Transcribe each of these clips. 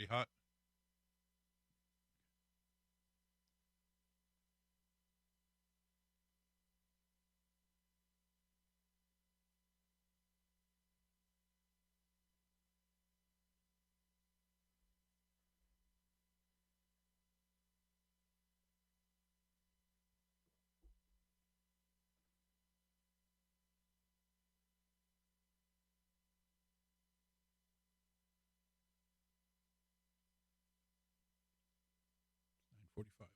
Pretty hot. It's 9:45.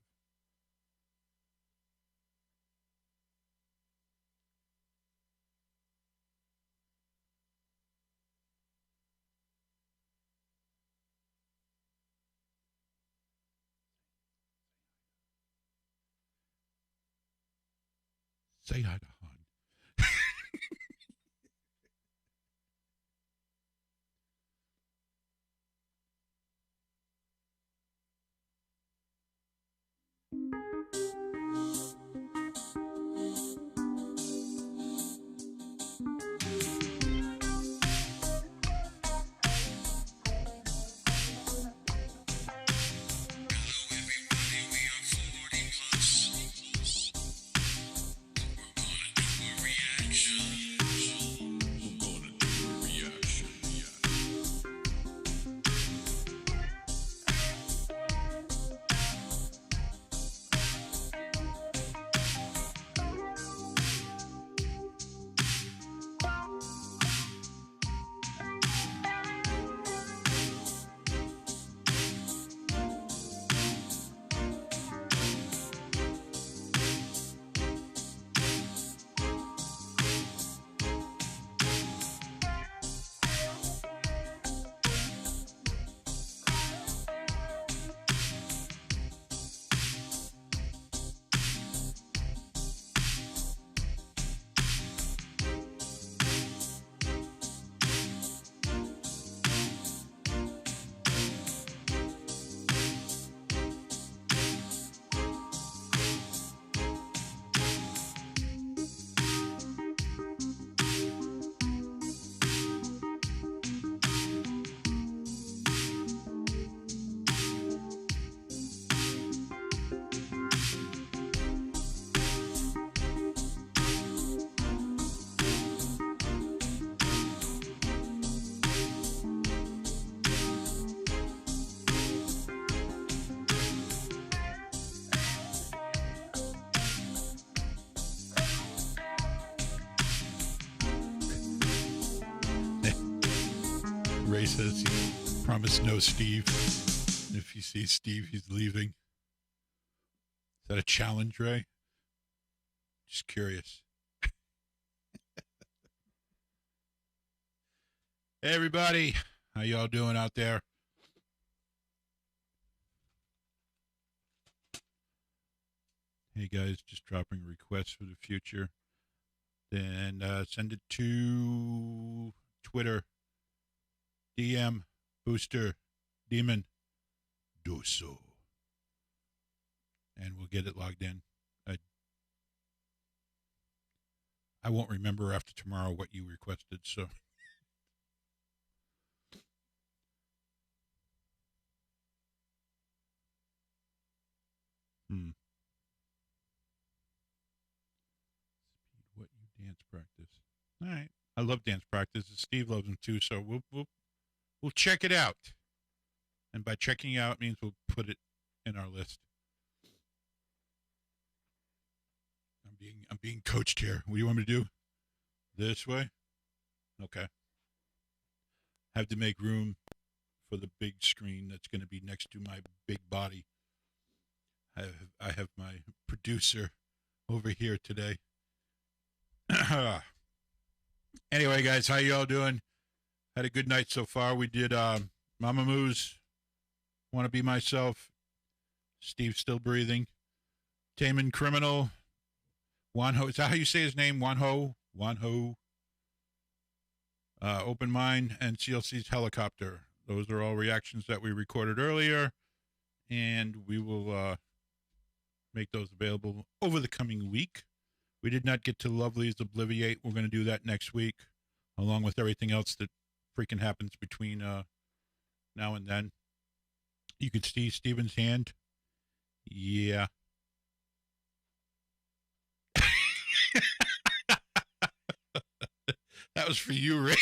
Say hi to Han. Ray says he promised no Steve. And if you see Steve, he's leaving. Is that a challenge, Ray? Just curious. Hey, everybody. How y'all doing out there? Hey, guys, just dropping requests for the future. Then send it to Twitter. DM Booster Demon do so, and we'll get it logged in. I won't remember after tomorrow what you requested, so. Speed what you dance practice. All right. I love dance practice. Steve loves them too, so we'll check it out. And by checking out means we'll put it in our list. I'm being coached here. What do you want me to do? This way? Okay. Have to make room for the big screen that's going to be next to my big body. I have my producer over here today. Anyway, guys, how y'all doing? Had a good night so far. We did Mama Moo's Want to Be Myself. Steve's Still Breathing. Taman Criminal. Wanho. Is that how you say his name? Wanho? Wanho. Open Mind and CLC's Helicopter. Those are all reactions that we recorded earlier. And we will make those available over the coming week. We did not get to Lovely's Obliviate. We're going to do that next week, along with everything else that freaking happens between now and then. You could see Steven's hand. Yeah. That was for you, Ray.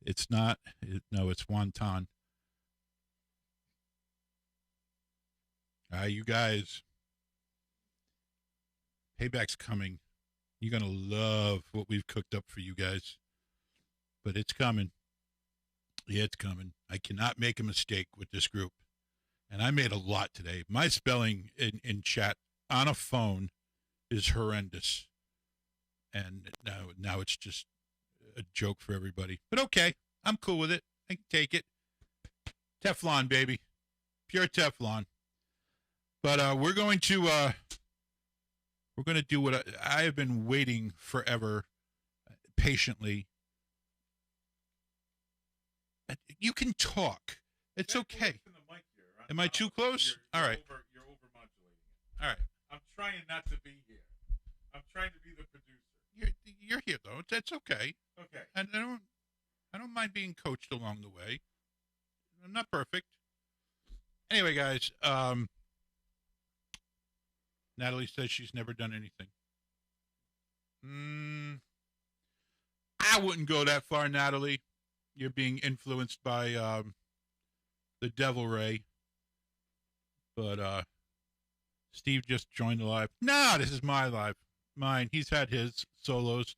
It's not. No, it's wonton. You guys, payback's coming. You're going to love what we've cooked up for you guys. But it's coming. Yeah, it's coming. I cannot make a mistake with this group. And I made a lot today. My spelling in chat on a phone is horrendous. And now it's just a joke for everybody. But okay, I'm cool with it. I can take it. Teflon, baby. Pure Teflon. But we're going to do what I have been waiting forever, patiently. You can talk. It's okay. Am I too close? All right. You're overmodulating it. All right. I'm trying not to be here. I'm trying to be the producer. You're here though. That's okay. Okay. And I don't mind being coached along the way. I'm not perfect. Anyway, guys, Natalie says she's never done anything. I wouldn't go that far, Natalie. You're being influenced by the devil, Ray. But Steve just joined the live. Nah, this is my live. Mine. He's had his solos.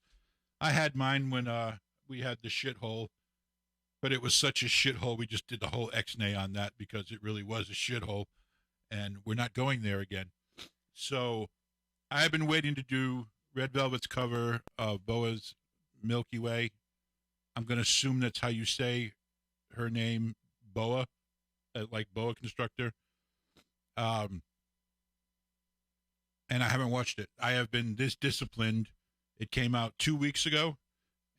I had mine when we had the shithole. But it was such a shithole, we just did the whole X-nay on that because it really was a shithole. And we're not going there again. So I've been waiting to do Red Velvet's cover of BoA's Milky Way. I'm going to assume that's how you say her name, BoA, like BoA Constructor. And I haven't watched it. I have been this disciplined. It came out 2 weeks ago,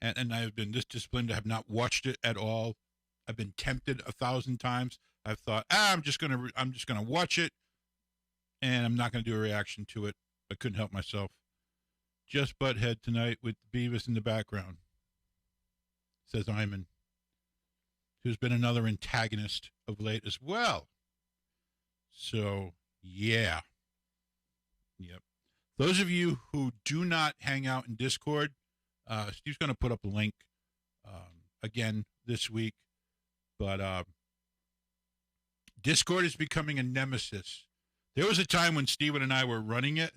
and I have been this disciplined to have not watched it at all. I've been tempted 1,000 times. I've thought, I'm just gonna watch it, and I'm not gonna do a reaction to it. I couldn't help myself. Just Butthead tonight with Beavis in the background, says Iman, who's been another antagonist of late as well. So, yeah. Yep. Those of you who do not hang out in Discord, Steve's going to put up a link again this week. But Discord is becoming a nemesis. There was a time when Steven and I were running it.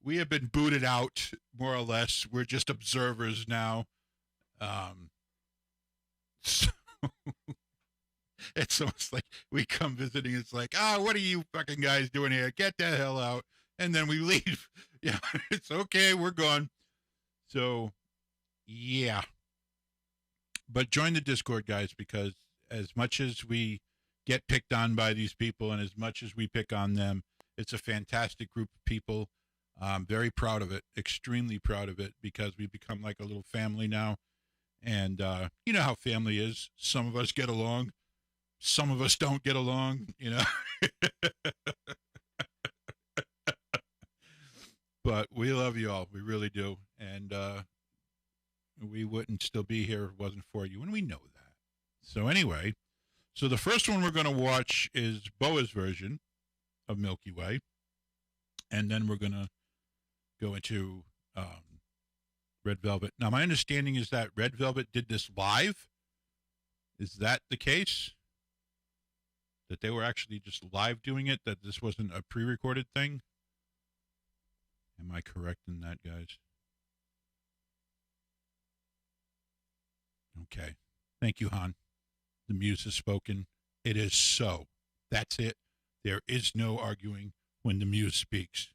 We have been booted out, more or less. We're just observers now. So it's almost like we come visiting. It's like, what are you fucking guys doing here? Get the hell out. And then we leave. Yeah, it's okay. We're gone. So, yeah. But join the Discord, guys, because as much as we get picked on by these people and as much as we pick on them, it's a fantastic group of people. I'm very proud of it, extremely proud of it, because we've become like a little family now. And you know how family is. Some of us get along. Some of us don't get along, you know. But we love you all. We really do. And we wouldn't still be here if it wasn't for you. And we know that. So anyway, so the first one we're going to watch is BoA's version of Milky Way. And then we're going to go into Red Velvet. Now, my understanding is that Red Velvet did this live. Is that the case? That they were actually just live doing it? That this wasn't a pre-recorded thing? Am I correct in that, guys? Okay. Thank you, Han. The muse has spoken. It is so. That's it. There is no arguing when the muse speaks.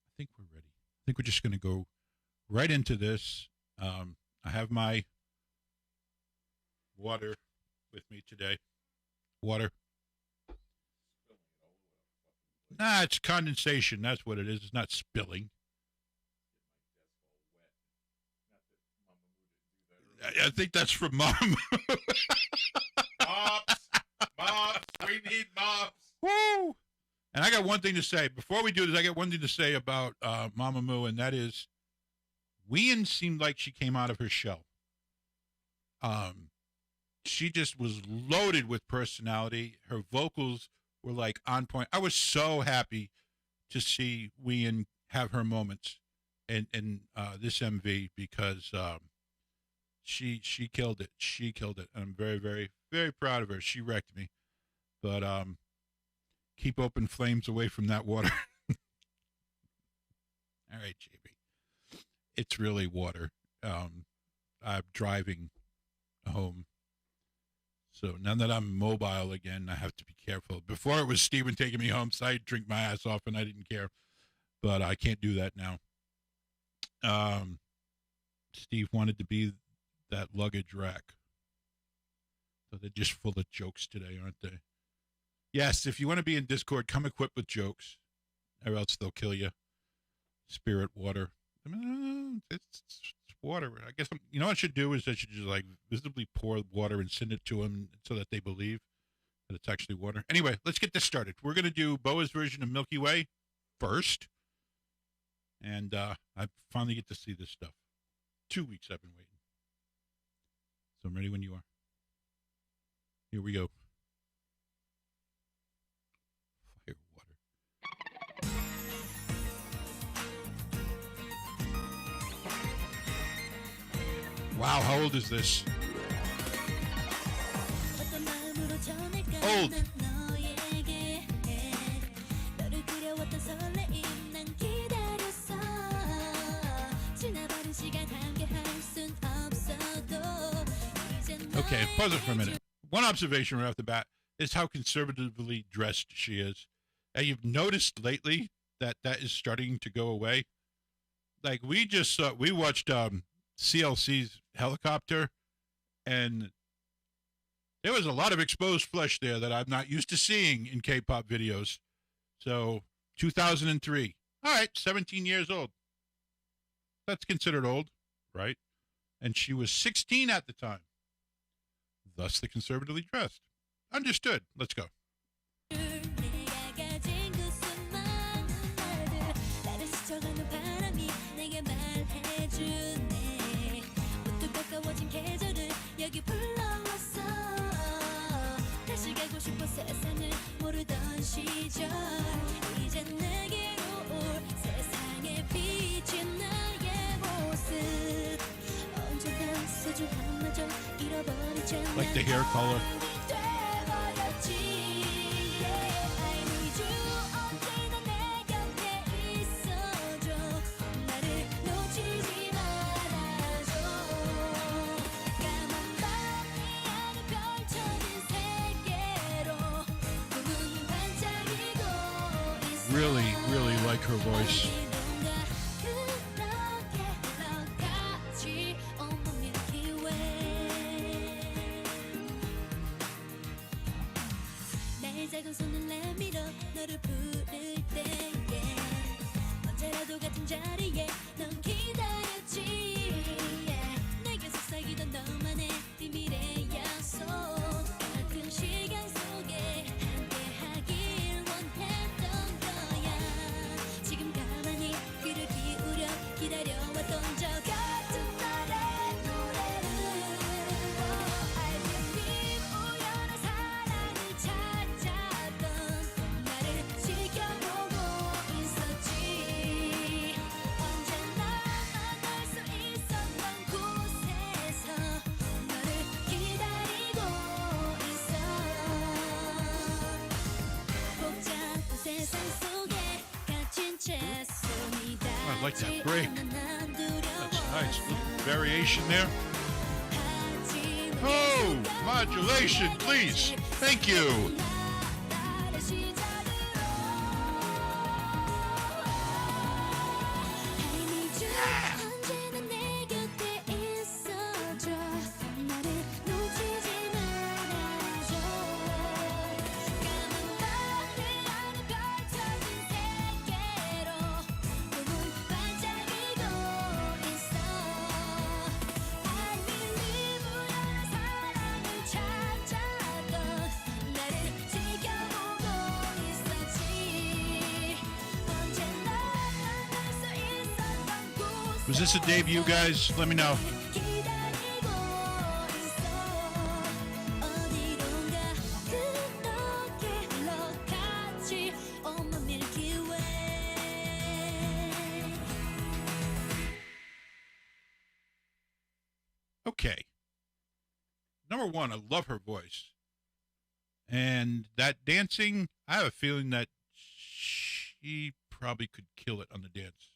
I think we're ready. I think we're just going to go right into this. I have my water with me today. Water. Nah, it's condensation. That's what it is. It's not spilling. I think that's from Mom. Mops. We need mops. Woo! And I got one thing to say. Before we do this, I got one thing to say about Mama Moo, and that is, Wien seemed like she came out of her shell. She just was loaded with personality. Her vocals were like on point. I was so happy to see Wien have her moments in this MV because she killed it. She killed it. I'm very, very, very proud of her. She wrecked me. But keep open flames away from that water. All right, JB. It's really water. I'm driving home. So now that I'm mobile again, I have to be careful. Before it was Steven taking me home, so I'd drink my ass off and I didn't care. But I can't do that now. Steve wanted to be that luggage rack. So they're just full of jokes today, aren't they? Yes, if you want to be in Discord, come equipped with jokes, or else they'll kill you. Spirit water. I mean, it's water. I guess you know what I should do is I should just like visibly pour water and send it to them so that they believe that it's actually water. Anyway, let's get this started. We're going to do BoA's version of Milky Way first. And I finally get to see this stuff. 2 weeks I've been waiting. So I'm ready when you are. Here we go. Fire water. Wow, how old is this? Old. Okay, pause it for a minute. One observation right off the bat is how conservatively dressed she is. And you've noticed lately that that is starting to go away. Like we watched CLC's Helicopter, and there was a lot of exposed flesh there that I'm not used to seeing in K-pop videos. So 2003. All right, 17 years old. That's considered old, right? And she was 16 at the time. Thus the conservatively dressed. Understood. Let's go. Like the hair color. Really, really like her voice. I like that break. That's nice. Little variation there. Oh, modulation, please. Thank you. Was this a debut, guys? Let me know. Okay. Number one, I love her voice. And that dancing, I have a feeling that she probably could kill it on the dance.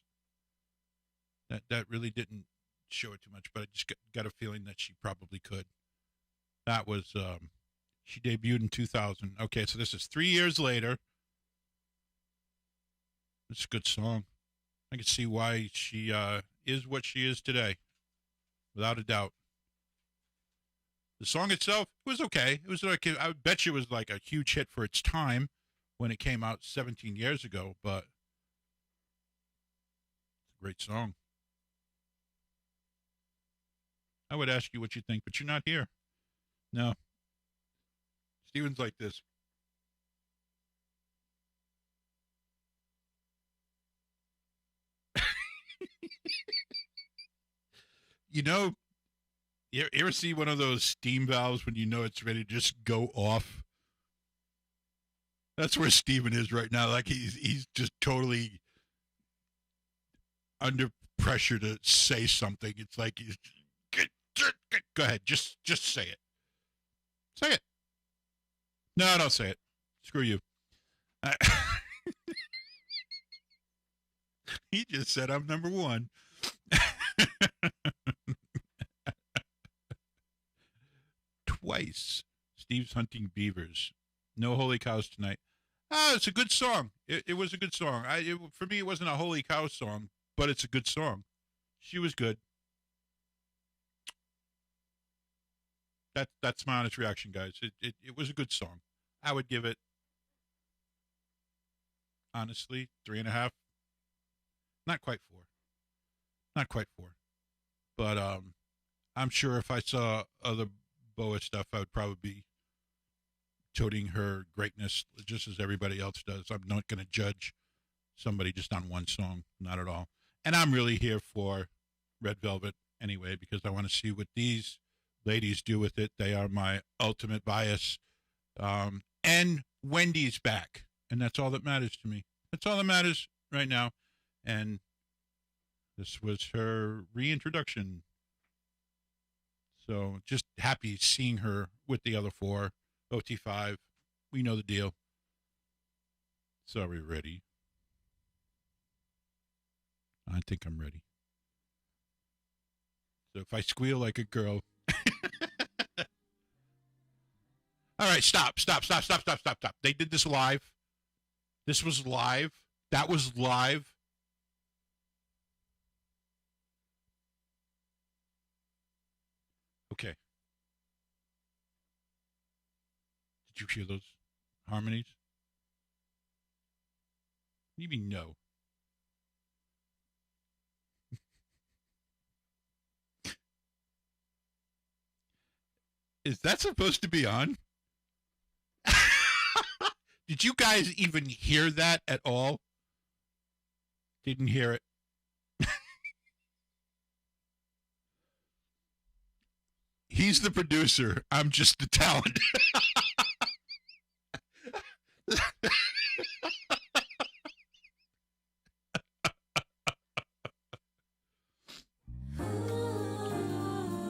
That really didn't show it too much, but I just got a feeling that she probably could. That was, she debuted in 2000. Okay, so this is 3 years later. It's a good song. I can see why she is what she is today, without a doubt. The song itself was okay. It was like, I bet you it was like a huge hit for its time when it came out 17 years ago, but it's a great song. I would ask you what you think, but you're not here. No. Steven's like this. You know, you ever see one of those steam valves when you know it's ready to just go off? That's where Steven is right now. Like he's just totally under pressure to say something. It's like he's go ahead, just say it. Say it. No, don't say it. Screw you. He just said I'm number one. Twice. Steve's hunting beavers. No holy cows tonight. It's a good song. It was a good song. For me, it wasn't a holy cow song, but it's a good song. She was good. That's my honest reaction, guys. It was a good song. I would give it, honestly, 3.5. Not quite 4. Not quite 4. But I'm sure if I saw other BoA stuff, I would probably be toting her greatness just as everybody else does. I'm not going to judge somebody just on one song. Not at all. And I'm really here for Red Velvet anyway, because I want to see what these ladies do with it. They are my ultimate bias. And Wendy's back. And that's all that matters to me. That's all that matters right now. And this was her reintroduction. So just happy seeing her with the other 4. OT5. We know the deal. So are we ready? I think I'm ready. So if I squeal like a girl. All right, stop. They did this live. This was live. That was live. Okay. Did you hear those harmonies? Even no. Is that supposed to be on? Did you guys even hear that at all? Didn't hear it. He's the producer. I'm just the talent.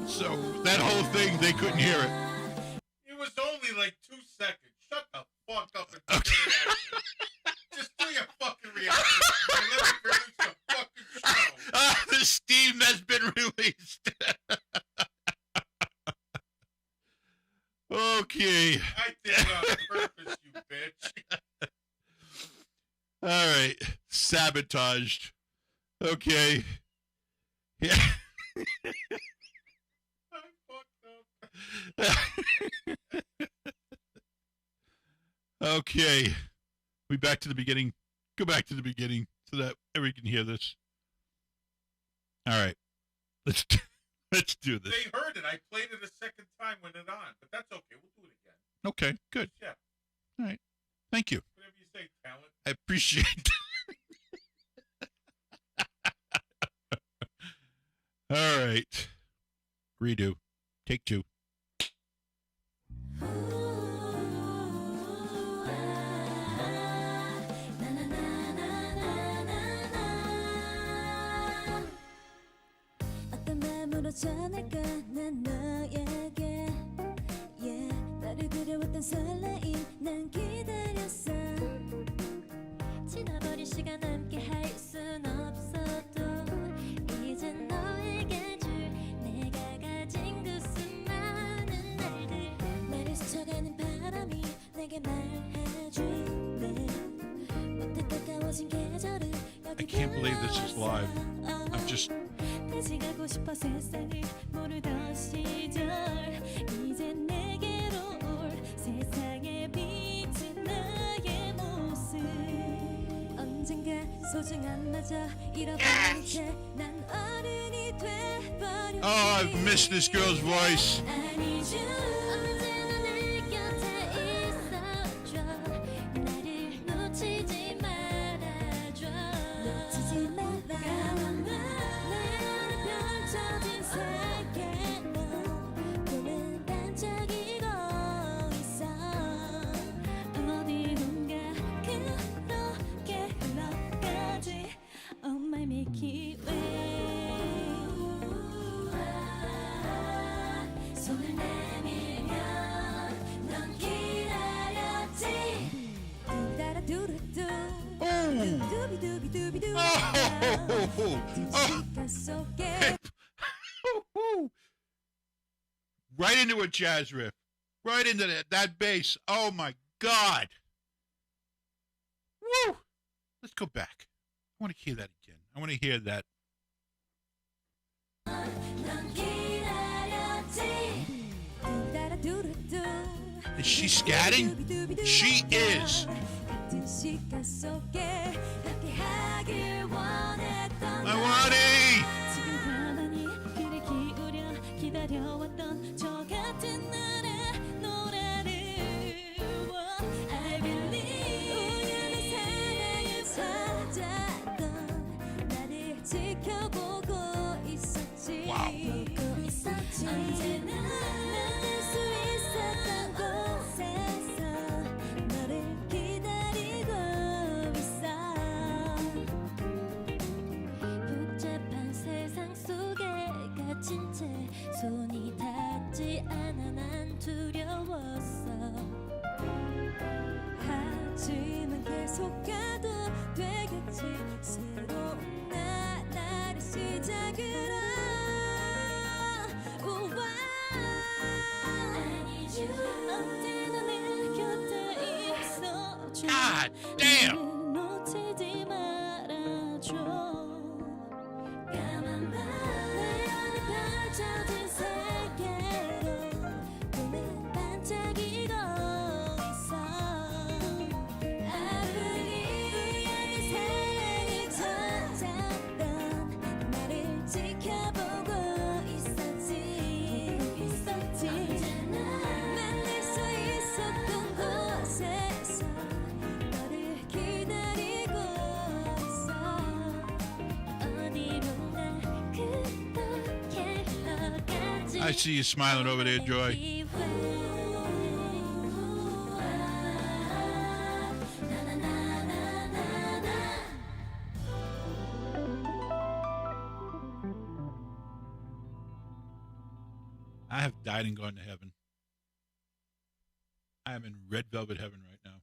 So that whole thing, they couldn't hear it. It was only like 2 seconds. Shut the fuck up and do your reaction. Just do your fucking reaction. And let me produce the fucking show. The steam that's been released. Okay. I did it on purpose, you bitch. All right. Sabotaged. Okay. Yeah. I fucked up. Okay. We back to the beginning. Go back to the beginning so that everybody can hear this. All right. Let's do this. They heard it. I played it a second time when it on, but that's okay. We'll do it again. Okay, good. Yeah. All right. Thank you. Whatever you say, talent. I appreciate All right. Redo. Take two. 어떤 마음으로 전할까 난 너에게 yeah, 나를 그려왔던 설레임 난 기다렸어 지나버린 시간 함께 할 순 없어도 이젠 너에게 줄 내가 가진 그 수많은 날들 나를 스쳐가는 바람이 내게 말해줄래 못해 가까워진 계절을 I can't believe this is live. I'm just 다시 가고 싶어 세상을 모르던 시절 이제 내게로 올 세상에 비친 나의 모습 언젠가 소중한 마저 잃어버린 채 난 어른이 돼버렸지 Oh, I've missed this girl's voice. I need you 언제나 내 곁에 있어줘 나를 놓치지 말아줘 놓치지 말아 내 안에 펼쳐진 세계로 꿈은 반짝이고 있어 어디론가 그렇게 흘러가지 Oh my Milky Way 손을 내밀면 넌 기다렸지 두다라두루두 두비두비두비두 시간 속에 Right into a jazz riff. Right into that bass. Oh, my God. Woo! Let's go back. I want to hear that again. I want to hear that. 넌 기다렸지 두다라두루두 Is she scatting? She is. 같은 시간 속에 함께하길 원했던 I want it. 지금 가만히 귀를 기울여 기다려왔던 저 같은 나의 노래를 I believe 우연히 사랑을 찾았던 나를 지켜보고 있었지 와우. 보고 있었지 언제나 만날 수 있었던 곳에서 너를 기다리고 있어 복잡한 세상 속에 갇힌 채 손이 닿지 않아 난 두려웠어 하지만 계속 가도 되겠지 새로운 나를 시작으로 우와 I need you 언제나 내 곁에 있어줘 God damn. 놓치지 말아줘 까만 밤 내 안에 펼쳐진 세계로 꿈은 반짝이고 있어 아무리 우연히 사랑을 찾았던 나를 지켜보고 있었지 언제나 만날 수 있었던 곳에서 너를 기다리고 있어 어디론가 그렇게 흘러가지 I see you smiling over there, Joy. I have died and gone to heaven. I am in red velvet heaven right now.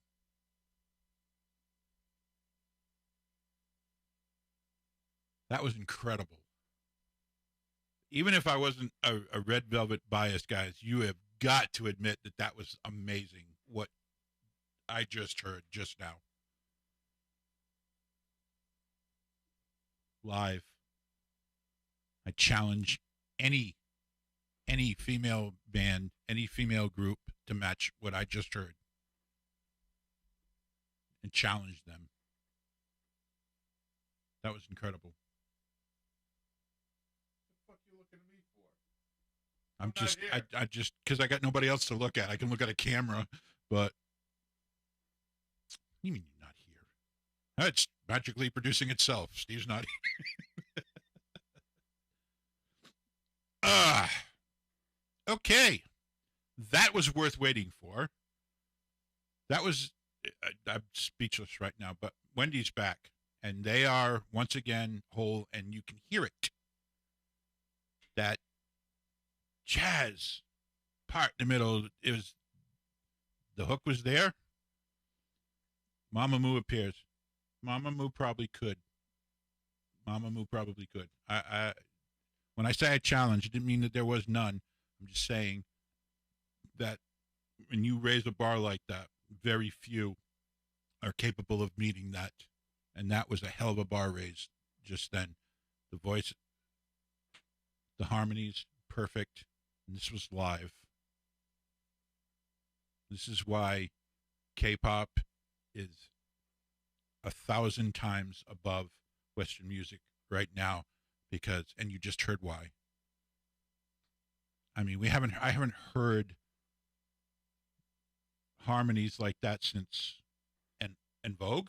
That was incredible. Even if I wasn't a red velvet bias, guys, you have got to admit that that was amazing what I just heard just now. Live. I challenge any female band, any female group to match what I just heard and challenge them. That was incredible. What the fuck you looking at me for? I'm I'm just, not here. I just, because I got nobody else to look at. I can look at a camera, but you mean you're not here? It's magically producing itself. Steve's not here. Okay. That was worth waiting for. That was, I'm speechless right now, but Wendy's back. And they are, once again, whole, and you can hear it. That jazz part in the middle, the hook was there. Mama Moo appears. Mama Moo probably could. Mama Moo probably could. When I say I challenge, it didn't mean that there was none. I'm just saying that when you raise a bar like that, very few are capable of meeting that. And that was a hell of a bar raise just then. The voice, the harmonies, perfect. And this was live. This is why K-pop is 1,000 times above Western music right now, because, and you just heard why. I mean, I haven't heard harmonies like that since En Vogue.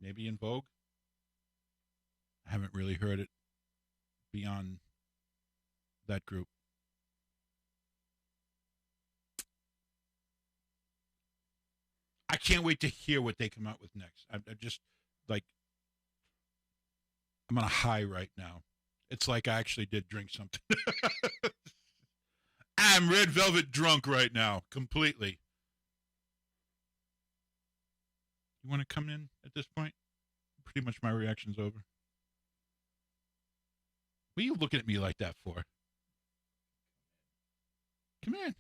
Maybe En Vogue. I haven't really heard it beyond that group. I can't wait to hear what they come out with next. I'm just like, I'm on a high right now. It's like I actually did drink something. I'm red velvet drunk right now, completely. You want to come in at this point? Pretty much my reaction's over. What are you looking at me like that for? Come in.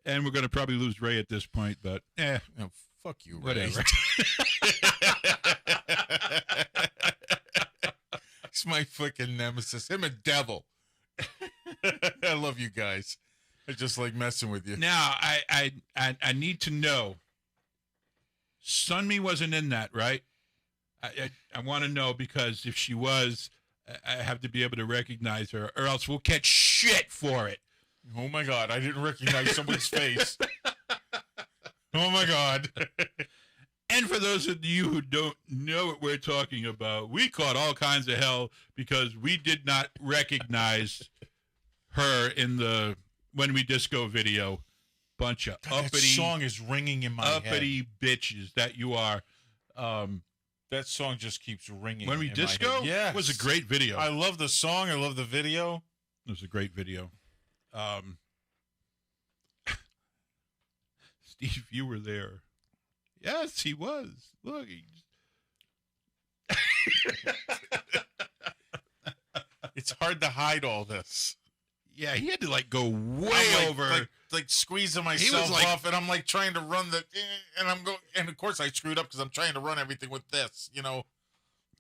And we're going to probably lose Ray at this point, but Oh, fuck you, Ray. whatever. He's my fucking nemesis. Him a devil. I love you guys. I just like messing with you. Now, I need to know. Sunmi wasn't in that, right? I want to know, because if she was, I have to be able to recognize her, or else we'll catch shit for it. Oh my God, I didn't recognize someone's face. Oh my God. And for those of you who don't know what we're talking about, we caught all kinds of hell because we did not recognize her in the When We Disco video. Bunch of God, uppity, that song is ringing in my uppity head. bitches that you are. That song just keeps ringing. When We in Disco my head. Yes. was a great video. I love the song. I love the video. It was a great video. Steve, you were there. Yes, he was. Look. It's hard to hide all this. Yeah, he had to like go way I'm over. like squeezing myself like- off, and I'm like trying to run and I'm going, and of course I screwed up because I'm trying to run everything with this, you know.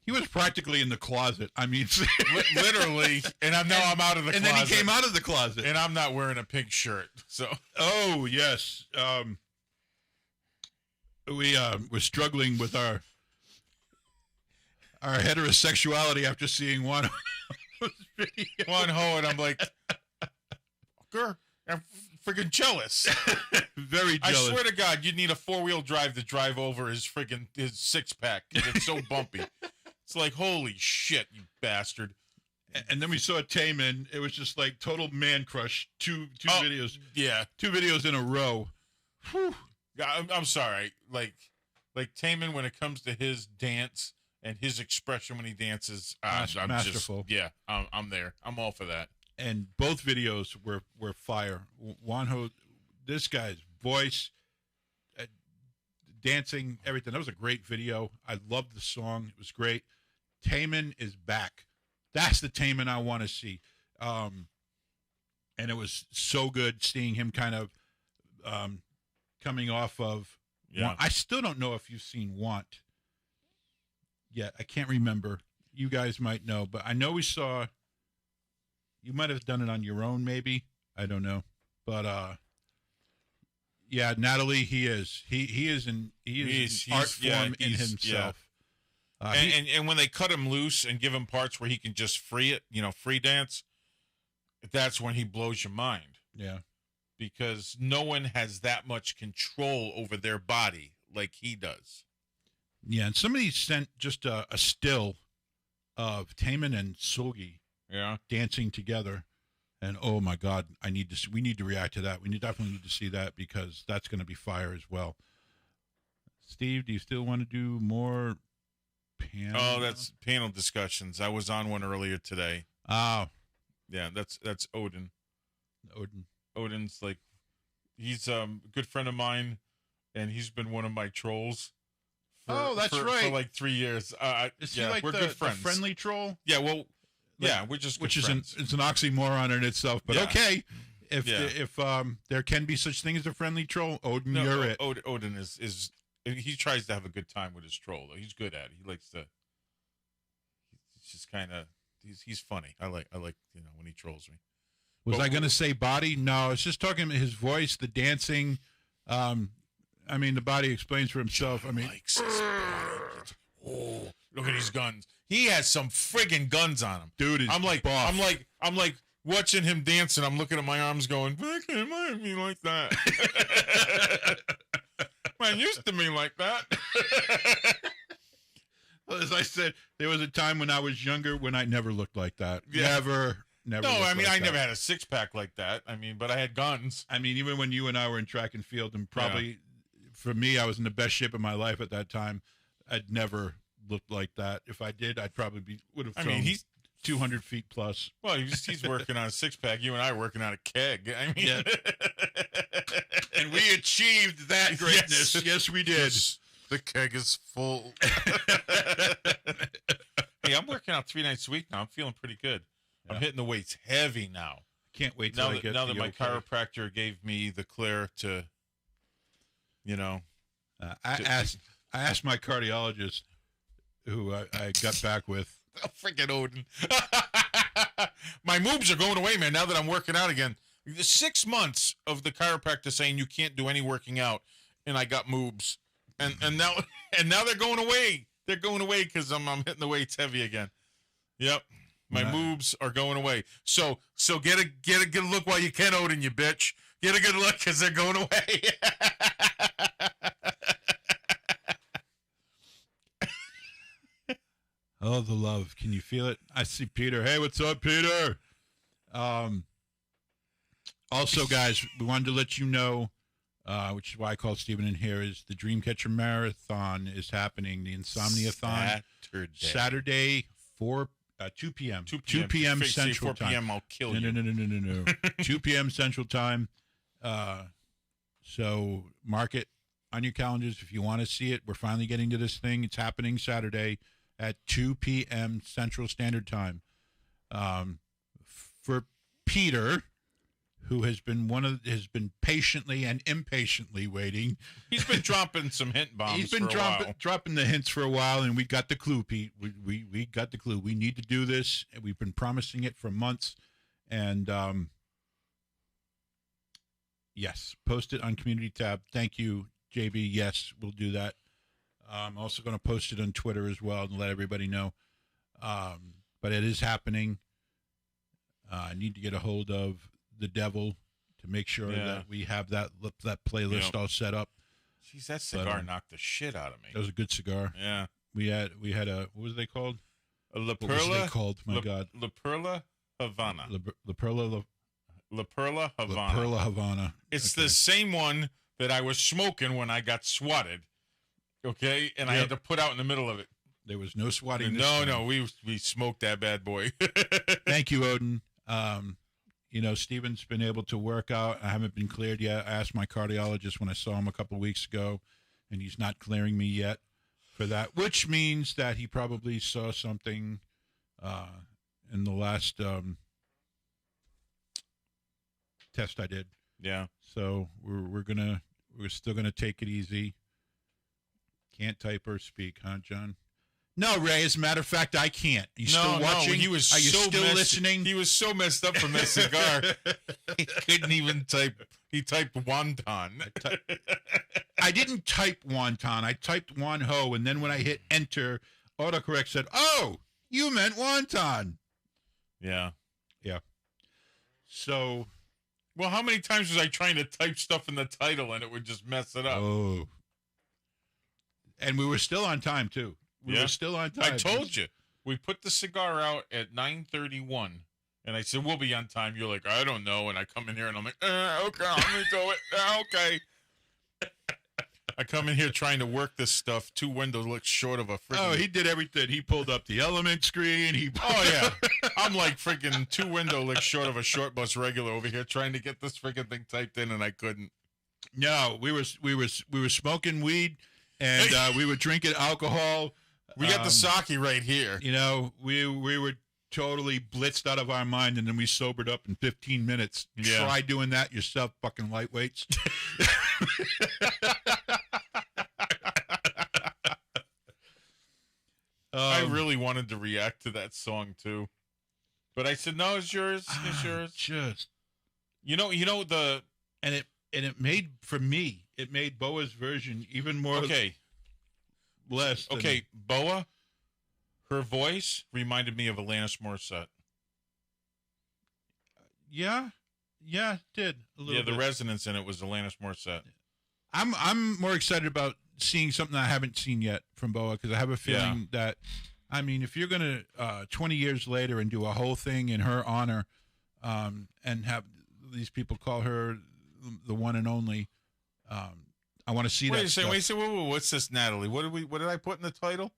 He was practically in the closet. I mean, Literally, and I'm out of the and closet. then he came out of the closet. And I'm not wearing a pink shirt. So Oh yes, we were struggling with our heterosexuality after seeing one video. one hoe, and I'm like, girl, I'm freaking jealous. Very I jealous. swear to God, you'd need a 4-wheel drive to drive over his 6-pack because it's so bumpy. It's like, holy shit, you bastard. And then we saw Taman. It was just like total man crush. Two videos. Yeah. 2 videos in a row. Whew. Yeah, I'm sorry. Like Taman, when it comes to his dance and his expression when he dances, I'm Masterful. Just, I'm there. I'm all for that. And both videos were fire. Wanho, this guy's voice, dancing, everything. That was a great video. I loved the song. It was great. Taman is back. That's the Taman I want to see. And it was so good seeing him kind of coming off of. Yeah. I still don't know if you've seen Want yet. I can't remember. You guys might know, but I know we saw. You might have done it on your own, maybe. I don't know, but yeah, Natalie, he is an art form in himself. And when they cut him loose and give him parts where he can just free dance, that's when he blows your mind. Yeah. because no one has that much control over their body like he does. Yeah, and somebody sent just a still of Taman and Sugi Yeah. dancing together, and oh my God, we need to react to that. We definitely need to see that because that's going to be fire as well. Steve, do you still want to do more panel? Oh, that's panel discussions. I was on one earlier today. Oh, Yeah, that's Odin. Odin. Odin's like, he's a good friend of mine, and he's been one of my trolls. Oh, that's for right. like 3 years. Is he yeah, like we're the good friends. friendly troll? Yeah, well, yeah, we're just good Which is friends. it's an oxymoron in itself, but Yeah. okay. If Yeah. there can be such thing as a friendly troll, Odin, you're it. Odin is he tries to have a good time with his troll though. He's good at it. He likes to. He's just kind of he's funny. I like when he trolls me. Was But I going to say body? No, I was just talking about his voice, the dancing. I mean, the body explains for himself. I mean, Likes his body. Oh, look at these guns. He has some friggin' guns on him. dude is I'm like buff. I'm like watching him dancing. I'm looking at my arms, going, "Why can't I be like that?" Man, used to me like that. Well, as I said, there was a time when I was younger when I never looked like that. Yeah. Never. No, looked I mean, like I that. never had a six pack like that. I mean, but I had guns. I mean, even when you and I were in track and field, and probably for me, I was in the best shape of my life at that time. I'd never looked like that. If I did, I'd probably would have. I mean, he's 200 feet plus. well, he's working on a six pack. You and I are working on a keg. I mean, Yeah. And we achieved that greatness. Yes. Yes, we did. The keg is full. Hey, I'm working out 3 nights a week now. I'm feeling pretty good. I'm Yeah. hitting the weights heavy now. Can't wait till Now I that, get now the that my okay. chiropractor gave me the clear to, I asked my cardiologist, who I got back with. Oh, freaking Odin. My moves are going away, man, now that I'm working out again. 6 months of the chiropractor saying you can't do any working out, and I got moves. And now they're going away. They're going away because I'm hitting the weights heavy again. Yep. My Right. moves are going away. So get a good look while you can, Odin, you bitch. Get a good look because they're going away. Oh, the love. Can you feel it? I see Peter. Hey, what's up, Peter? Also, guys, we wanted to let you know, which is why I called Steven in here, is the Dreamcatcher Marathon is happening. The Insomniathon. Saturday, 2 p.m. 2 2 p.m. If you say Central 4 Time. p.m., I'll kill No, you. no. 2 p.m. Central Time. So mark it on your calendars if you want to see it. We're finally getting to this thing. It's happening Saturday at 2 p.m. Central Standard Time. For Peter, who has been patiently and impatiently waiting. He's been dropping some hint bombs. He's been for a while. dropping the hints for a while, and we got the clue, Pete. We got the clue. We need to do this. And we've been promising it for months, and yes, post it on community tab. Thank you, JB. Yes, we'll do that. I'm also going to post it on Twitter as well and let everybody know. But it is happening. I need to get a hold of the devil to make sure Yeah. that we have that playlist Yep. all set up. Jeez, that cigar But, knocked the shit out of me. That was a good cigar. Yeah. We had a, what was they called? La What was they Perla. called? My God. La Perla Havana. La Perla La Perla La Havana. Perla Havana. It's Okay. the same one that I was smoking when I got swatted. Okay, and I Yep. had to put out in the middle of it. There was no swatting. this No, time. no, we smoked that bad boy. Thank you, Odin. Steven's been able to work out. I haven't been cleared yet. I asked my cardiologist when I saw him a couple of weeks ago, and he's not clearing me yet for that, which means that he probably saw something in the last test I did. Yeah. So we're still gonna take it easy. Can't type or speak, huh, John? No, Ray. As a matter of fact, I can't. You still watching? he was Are you so still messed, listening? He was so messed up from that cigar. He couldn't even type. He typed wonton. I didn't type wonton. I typed won-ho, and then when I hit enter, autocorrect said, "Oh, you meant wonton." Yeah. So Well, how many times was I trying to type stuff in the title and it would just mess it up? Oh. And we were still on time, too. We Yeah. were still on time. I told you. We put the cigar out at 9:31. And I said, we'll be on time. You're like, I don't know. And I come in here and I'm like, okay, I'm going to do it. Okay. I come in here trying to work this stuff. 2 windows look short of a freaking... Oh, he did everything. He pulled up the element screen. Oh, yeah. I'm like freaking 2 window licks short of a short bus regular over here trying to get this freaking thing typed in, and I couldn't. No, we were smoking weed, and we were drinking alcohol. We got the sake right here. You know, we were totally blitzed out of our mind, and then we sobered up in 15 minutes. Yeah. Try doing that yourself, fucking lightweights. I really wanted to react to that song too, but I said no. It's yours. It's yours. Just You know the and it made for me. It made BoA's version even more okay. less. Than, Okay, BoA. Her voice reminded me of Alanis Morissette. Yeah, it did a little. Yeah, the bit. resonance in it was Alanis Morissette. I'm more excited about seeing something I haven't seen yet from BoA because I have a feeling that, I mean, if you're gonna 20 years later and do a whole thing in her honor, and have these people call her the one and only, I want to see that. Wait a second. Wait, what's this, Natalie? What did I put in the title?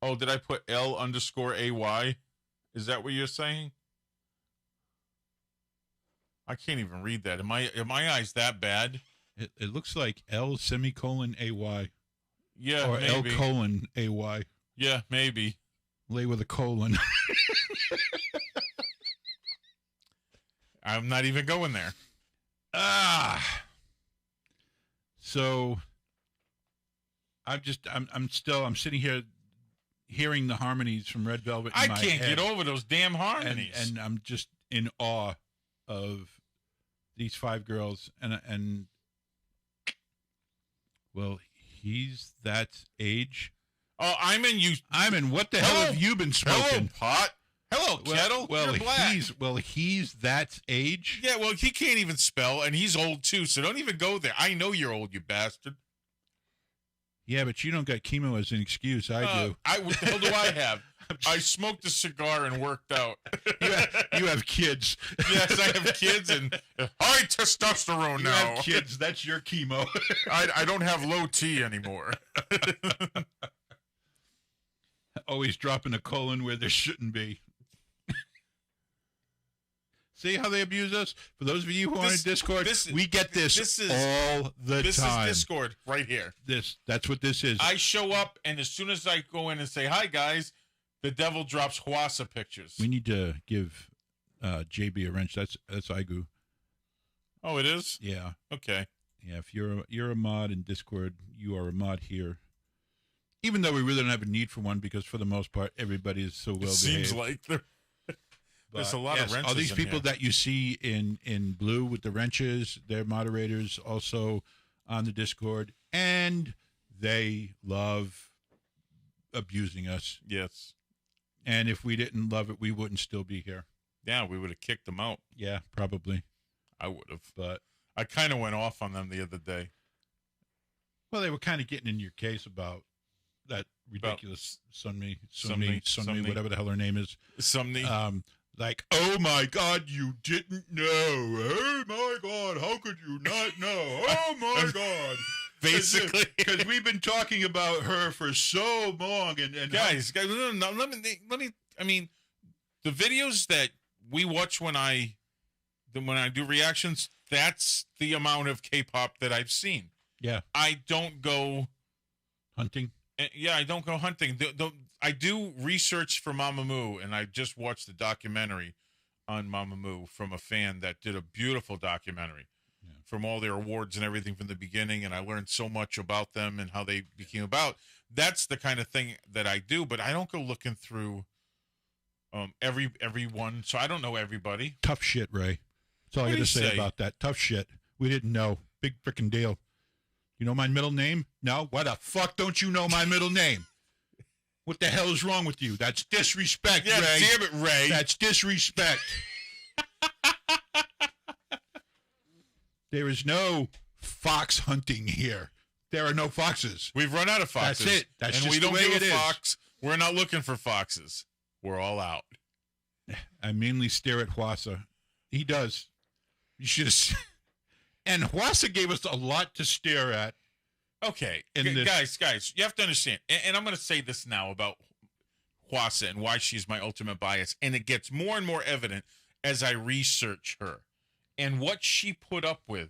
Oh, did I put L_AY? Is that what you're saying? I can't even read that. Are my eyes that bad? It looks like L_AY. Yeah, Or maybe. L:_AY. Yeah, maybe. Lay with a colon. I'm not even going there. So I'm sitting here hearing the harmonies from Red Velvet in I my can't head, get over those damn harmonies. and I'm just in awe of these 5 girls and well, he's that age. Oh, I'm in. What the hell have you been Hello, smoking? pot. Hello, kettle. Well, You're black. he's that age. Yeah, well, he can't even spell, and he's old too, so don't even go there. I know you're old, you bastard. Yeah, but you don't got chemo as an excuse. I do. What the hell do I have? I smoked a cigar and worked out. You have kids. Yes, I have kids and high testosterone You now. have kids. That's your chemo. I don't have low T anymore. Always dropping a colon where there shouldn't be. See how they abuse us? For those of you who are on Discord, we get this all the time. This is Discord right here. That's what this is. I show up, and as soon as I go in and say, hi, guys, the devil drops Hwasa pictures. We need to give JB a wrench. That's Igu. Oh, it is? Yeah. Okay. Yeah, if you're a mod in Discord, you are a mod here. Even though we really don't have a need for one because for the most part, everybody is so well behaved. Seems like there's a lot of wrenches all these in people here. that you see in blue with the wrenches, they're moderators also on the Discord, and they love abusing us. Yes. And if we didn't love it, we wouldn't still be here. Yeah, we would have kicked them out. Yeah, probably. I would have. But I kind of went off on them the other day. well, they were kind of getting in your case about that ridiculous Sunmi, whatever the hell her name is. Somni. Like, oh my God, you didn't know. Oh my God, how could you not know? Oh my God. Basically. Because we've been talking about her for so long. And guys, let me, I mean, the videos that we watch when I do reactions, that's the amount of K-pop that I've seen. Yeah. I don't go hunting. Yeah, I don't go hunting. I do research for Mamamoo, and I just watched the documentary on Mamamoo from a fan that did a beautiful documentary from all their awards and everything from the beginning, and I learned so much about them and how they became about. That's the kind of thing that I do, but I don't go looking through everyone, so I don't know everybody. Tough shit, Ray. That's all I got to say about that. Tough shit. We didn't know. Big freaking deal. You know my middle name? No? Why the fuck don't you know my middle name? What the hell is wrong with you? That's disrespect, Yeah, Ray. damn it, Ray. That's disrespect. There is no fox hunting here. There are no foxes. We've run out of foxes. That's it. That's and just we the don't way give it a is. fox. We're not looking for foxes. We're all out. I mainly stare at Hwasa. He does. You should have. And Hwasa gave us a lot to stare at. Okay, In this- guys, you have to understand, and I'm going to say this now about Hwasa and why she's my ultimate bias, and it gets more and more evident as I research her and what she put up with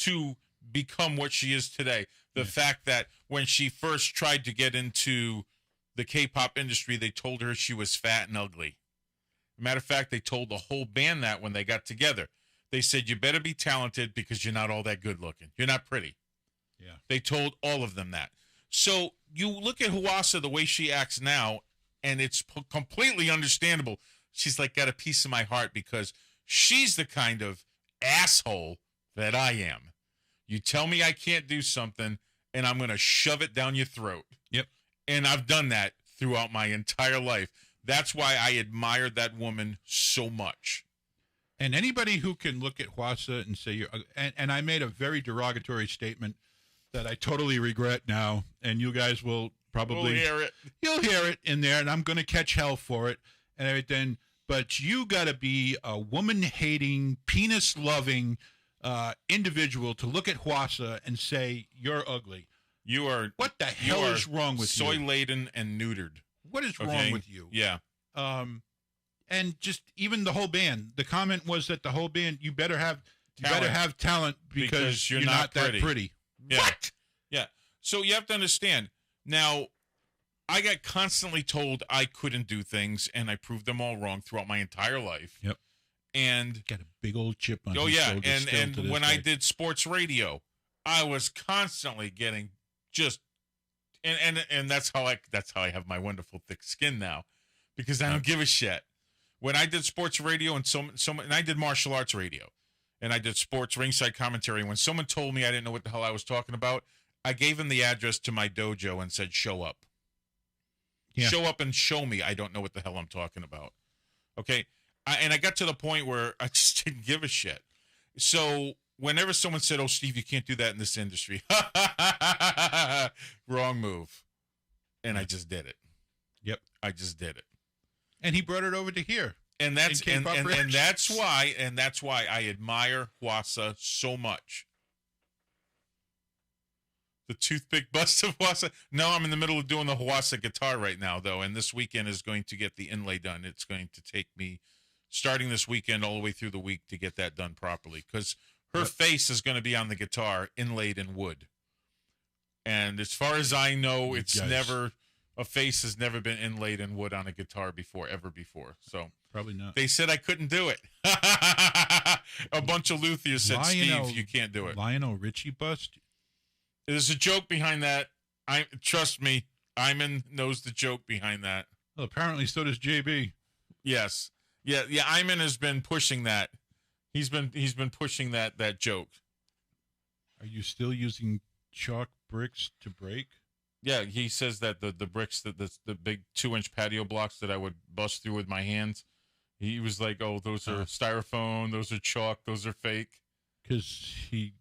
to become what she is today. The fact that when she first tried to get into the K-pop industry, they told her she was fat and ugly. Matter of fact, they told the whole band that when they got together. They said, you better be talented because you're not all that good looking. You're not pretty. Yeah. They told all of them that. So you look at Hwasa the way she acts now, and it's completely understandable. She's like got a piece of my heart because she's the kind of asshole that I am. You tell me I can't do something, and I'm going to shove it down your throat. Yep. And I've done that throughout my entire life. That's why I admired that woman so much. And anybody who can look at Hwasa and say, and I made a very derogatory statement that I totally regret now, and you guys will probably We'll hear it. You'll hear it in there, and I'm going to catch hell for it and everything. But you got to be a woman-hating, penis-loving individual to look at Hwasa and say you're ugly. You are. What the hell is wrong with you? Soy-laden and neutered. What is Okay? wrong with you? Yeah. And just even the whole band. The comment was that the whole band, you better have talent because you're not that pretty. Yeah. What? Yeah. So you have to understand. Now, I got constantly told I couldn't do things, and I proved them all wrong throughout my entire life. Yep. And Got a big old chip on oh his yeah, shoulder still to and this when I day. did sports radio, I was constantly getting just and that's how I have my wonderful thick skin now, because I don't give a shit. When I did sports radio and and I did martial arts radio, and I did sports ringside commentary. When someone told me I didn't know what the hell I was talking about, I gave them the address to my dojo and said, "Show up, show up and show me I don't know what the hell I'm talking about." Okay, and I got to the point where I just didn't give a shit. So whenever someone said, "Oh, Steve, you can't do that in this industry," wrong move, and I just did it. Yep. I just did it. And he brought it over to here. And that's K-pop and reactions. that's why I admire Hwasa so much. The toothpick bust of Hwasa. No, I'm in the middle of doing the Hwasa guitar right now, though, and this weekend is going to get the inlay done. It's going to take me, starting this weekend all the way through the week, to get that done properly, because her face is going to be on the guitar inlaid in wood. And as far as I know, it's Guys. never. A face has never been inlaid in wood on a guitar ever before. So Probably not. they said I couldn't do it. A bunch of luthiers said, "Steve, you can't do it." Lionel Richie bust? There's a joke behind that. Trust me, Iman knows the joke behind that. Well, apparently so does JB. Yes, yeah. Iman has been pushing that. He's been pushing that joke. Are you still using chalk bricks to break? Yeah, he says that the bricks, the big 2-inch patio blocks that I would bust through with my hands, he was like, "Oh, those are styrofoam, those are chalk, those are fake." Because he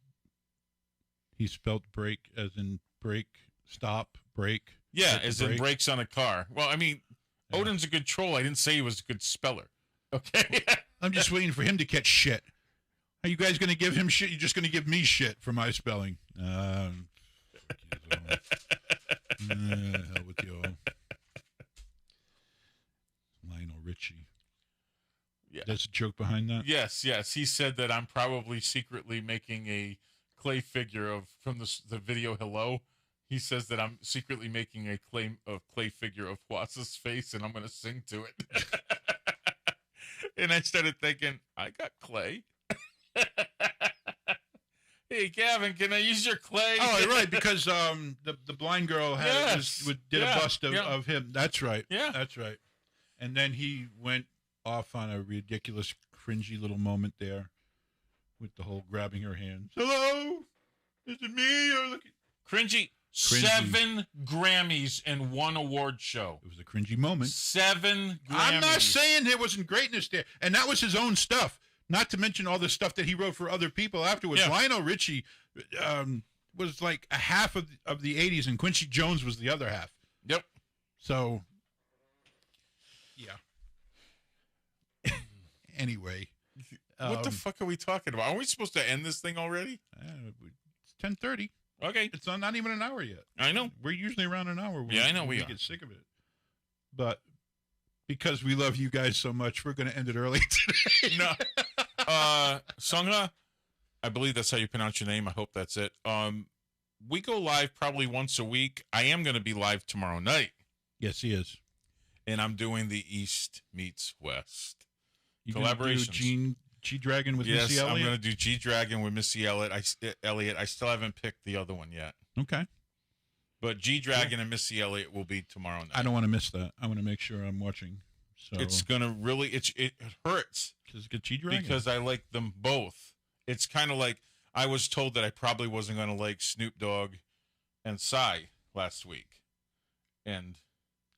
spelt break as in break, stop, break. Yeah, Hit the as in brake. brakes on a car. Well, I mean, Yeah. Odin's a good troll. I didn't say he was a good speller. Okay. I'm just waiting for him to catch shit. Are you guys going to give him shit? You're just going to give me shit for my spelling. Hell with you all. Lionel Richie. Yeah. There's a joke behind that? Yes. He said that I'm probably secretly making a clay figure from the video Hello. He says that I'm secretly making a clay figure of Hwasa's face, and I'm going to sing to it. And I started thinking, I got clay. Hey, Gavin, can I use your clay? Oh, right, because the blind girl did a bust of him. That's right. Yeah. That's right. And then he went off on a ridiculous, cringy little moment there with the whole grabbing her hands. Hello? Is it me? Or looking? Cringy. 7 Grammys in one award show. It was a cringy moment. 7 Grammys. I'm not saying there wasn't greatness there. And that was his own stuff. Not to mention all the stuff that he wrote for other people afterwards. Yeah. Lionel Richie was like a half of the 80s, and Quincy Jones was the other half. Yep. So, yeah. Anyway. What the fuck are we talking about? Are we supposed to end this thing already? It's 10:30. Okay. It's not even an hour yet. I know. We're usually around an hour. Yeah, I know we are. get sick of it. But because we love you guys so much, we're going to end it early today. No. Sungha, I believe that's how you pronounce your name. I hope that's it. We go live probably once a week. I am going to be live tomorrow night. Yes, he is. And I'm doing the East meets West. You collaborations. G-Dragon with Missy Yes, Elliott? I'm going to do G-Dragon with Missy Elliott. I still haven't picked the other one yet. Okay. But G-Dragon and Missy Elliott will be tomorrow night. I don't want to miss that. I want to make sure I'm watching. So It's going to really, it hurts. G-Dragon. Because I like them both. It's kind of like, I was told that I probably wasn't going to like Snoop Dogg and Psy last week. And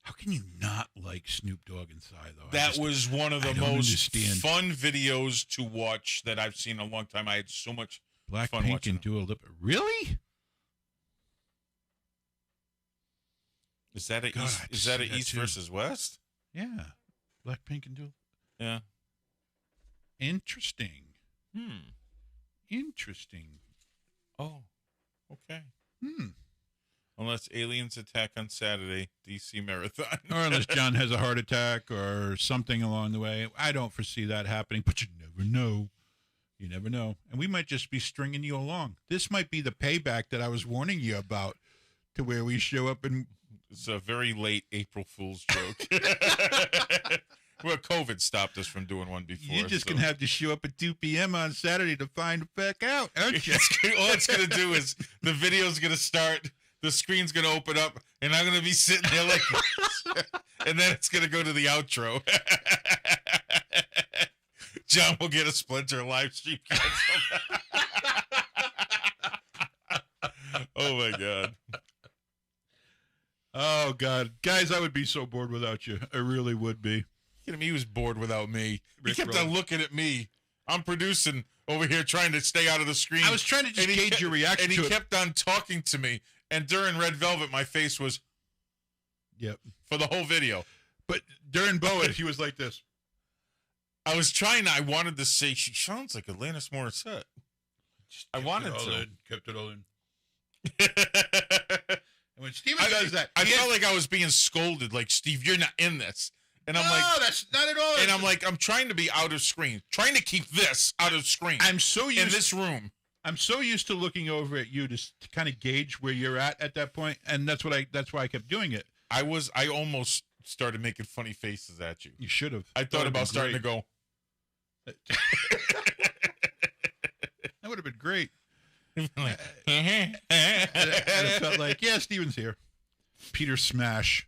how can you not like Snoop Dogg and Psy, though? that was one of the I don't most understand. fun videos to watch that I've seen in a long time. I had so much fun Blackpink watching and them. Dua Lipa. Really? Is that a God, East? I'd Is that see a that East too. versus West? Yeah. Blackpink and Dua Lipa. Yeah. Interesting. Hmm. Interesting. Oh. Okay. Hmm. Unless aliens attack on Saturday, DC Marathon. Or unless John has a heart attack or something along the way. I don't foresee that happening, but you never know. You never know. And we might just be stringing you along. This might be the payback that I was warning you about, to where we show up and... It's a very late April Fool's joke. Well, COVID stopped us from doing one before. You're just going to have to show up at 2 p.m. on Saturday to find the fuck out, aren't you? All it's going to do is the video's going to start, the screen's going to open up, and I'm going to be sitting there like this. And then it's going to go to the outro. John will get a Splinter live stream canceled. Oh, my God. Oh, God. Guys, I would be so bored without you. I really would be. He was bored without me. Rick he kept Roll. on looking at me. I'm producing over here trying to stay out of the screen. I was trying to just gauge your reaction and to he it. kept on talking to me. And during Red Velvet, my face was Yep. for the whole video. But during BoA, he was like this. I wanted to say, she sounds like Alanis Morissette. I wanted to. Kept it all in. And when Steven does that, I felt like I was being scolded. Like, Steve, you're not in this. And I'm like, that's not at all. and I'm like, I'm trying to be out of screen. Trying to keep this out of screen. I'm so in used this room. I'm so used to looking over at you to kind of gauge where you're at that point, and that's why I kept doing it. I almost started making funny faces at you. You should have. I thought about starting to go. That would have been great. Like, And it felt like, yeah, Steven's here. Peter Smash.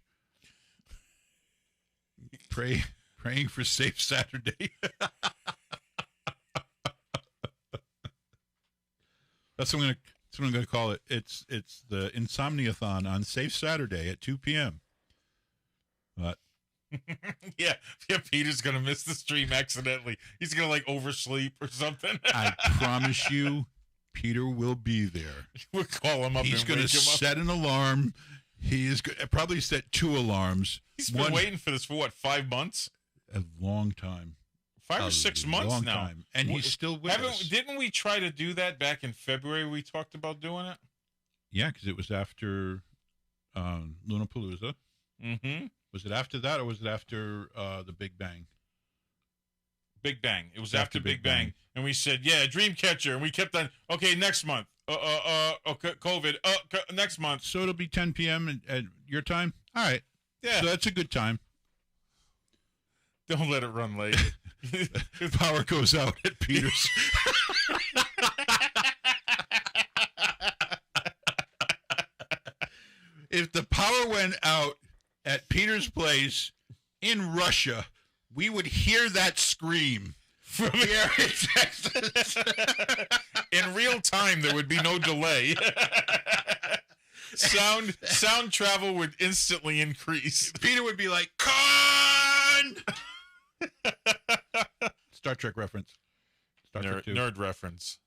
Praying for safe Saturday. That's what I'm gonna call it. It's the Insomniathon on Safe Saturday at 2 p.m. But yeah, Peter's gonna miss the stream accidentally. He's gonna like oversleep or something. I promise you, Peter will be there. We'll call him up. He's and going to wake him up. set an alarm. He is probably set 2 alarms. He's been waiting for this for what, 5 months? A long time. 5 or 6 months long now. Time. And he's still with us. Didn't we try to do that back in February? We talked about doing it. Yeah, because it was after Lunapalooza. Mm-hmm. Was it after that, or was it after the Big Bang? Big Bang. It was after Big Bang. And we said, yeah, Dreamcatcher. And we kept on, okay, next month. Okay, COVID. Next month. So it'll be 10 p.m. at your time? All right. Yeah. So that's a good time. Don't let it run late. Power goes out at Peter's. If the power went out at Peter's place in Russia, we would hear that scream from here in Texas. In real time, there would be no delay. sound travel would instantly increase. Peter would be like, "Con!" Star Trek reference. Star Trek 2. Nerd reference.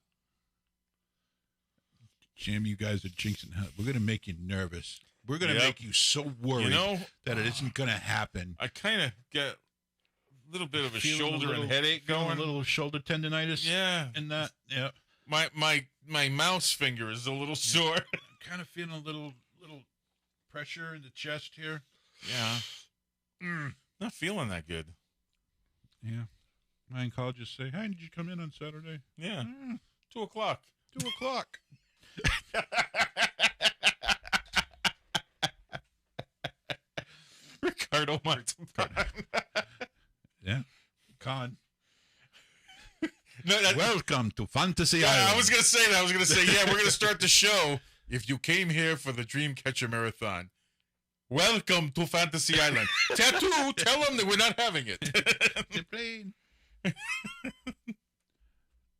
Jim, you guys are jinxing. We're going to make you nervous. We're going to Yep. make you so worried that it isn't going to happen. I kind of get a little bit of a Feeling shoulder little- and headache feeling going. A little shoulder tendonitis. Yeah. And that, yeah. My mouse finger is a little sore. I'm kind of feeling a little pressure in the chest here. Yeah. Not feeling that good. Yeah. My oncologist say, "Hey, did you come in on Saturday?" Yeah. 2:00. 2:00. Ricardo Montalban. Yeah. Con. No, Welcome to Fantasy yeah, Island. I was going to say that. I was going to say, yeah, we're going to start the show. If you came here for the Dreamcatcher Marathon, welcome to Fantasy Island. Tattoo, tell them that we're not having it. The plane.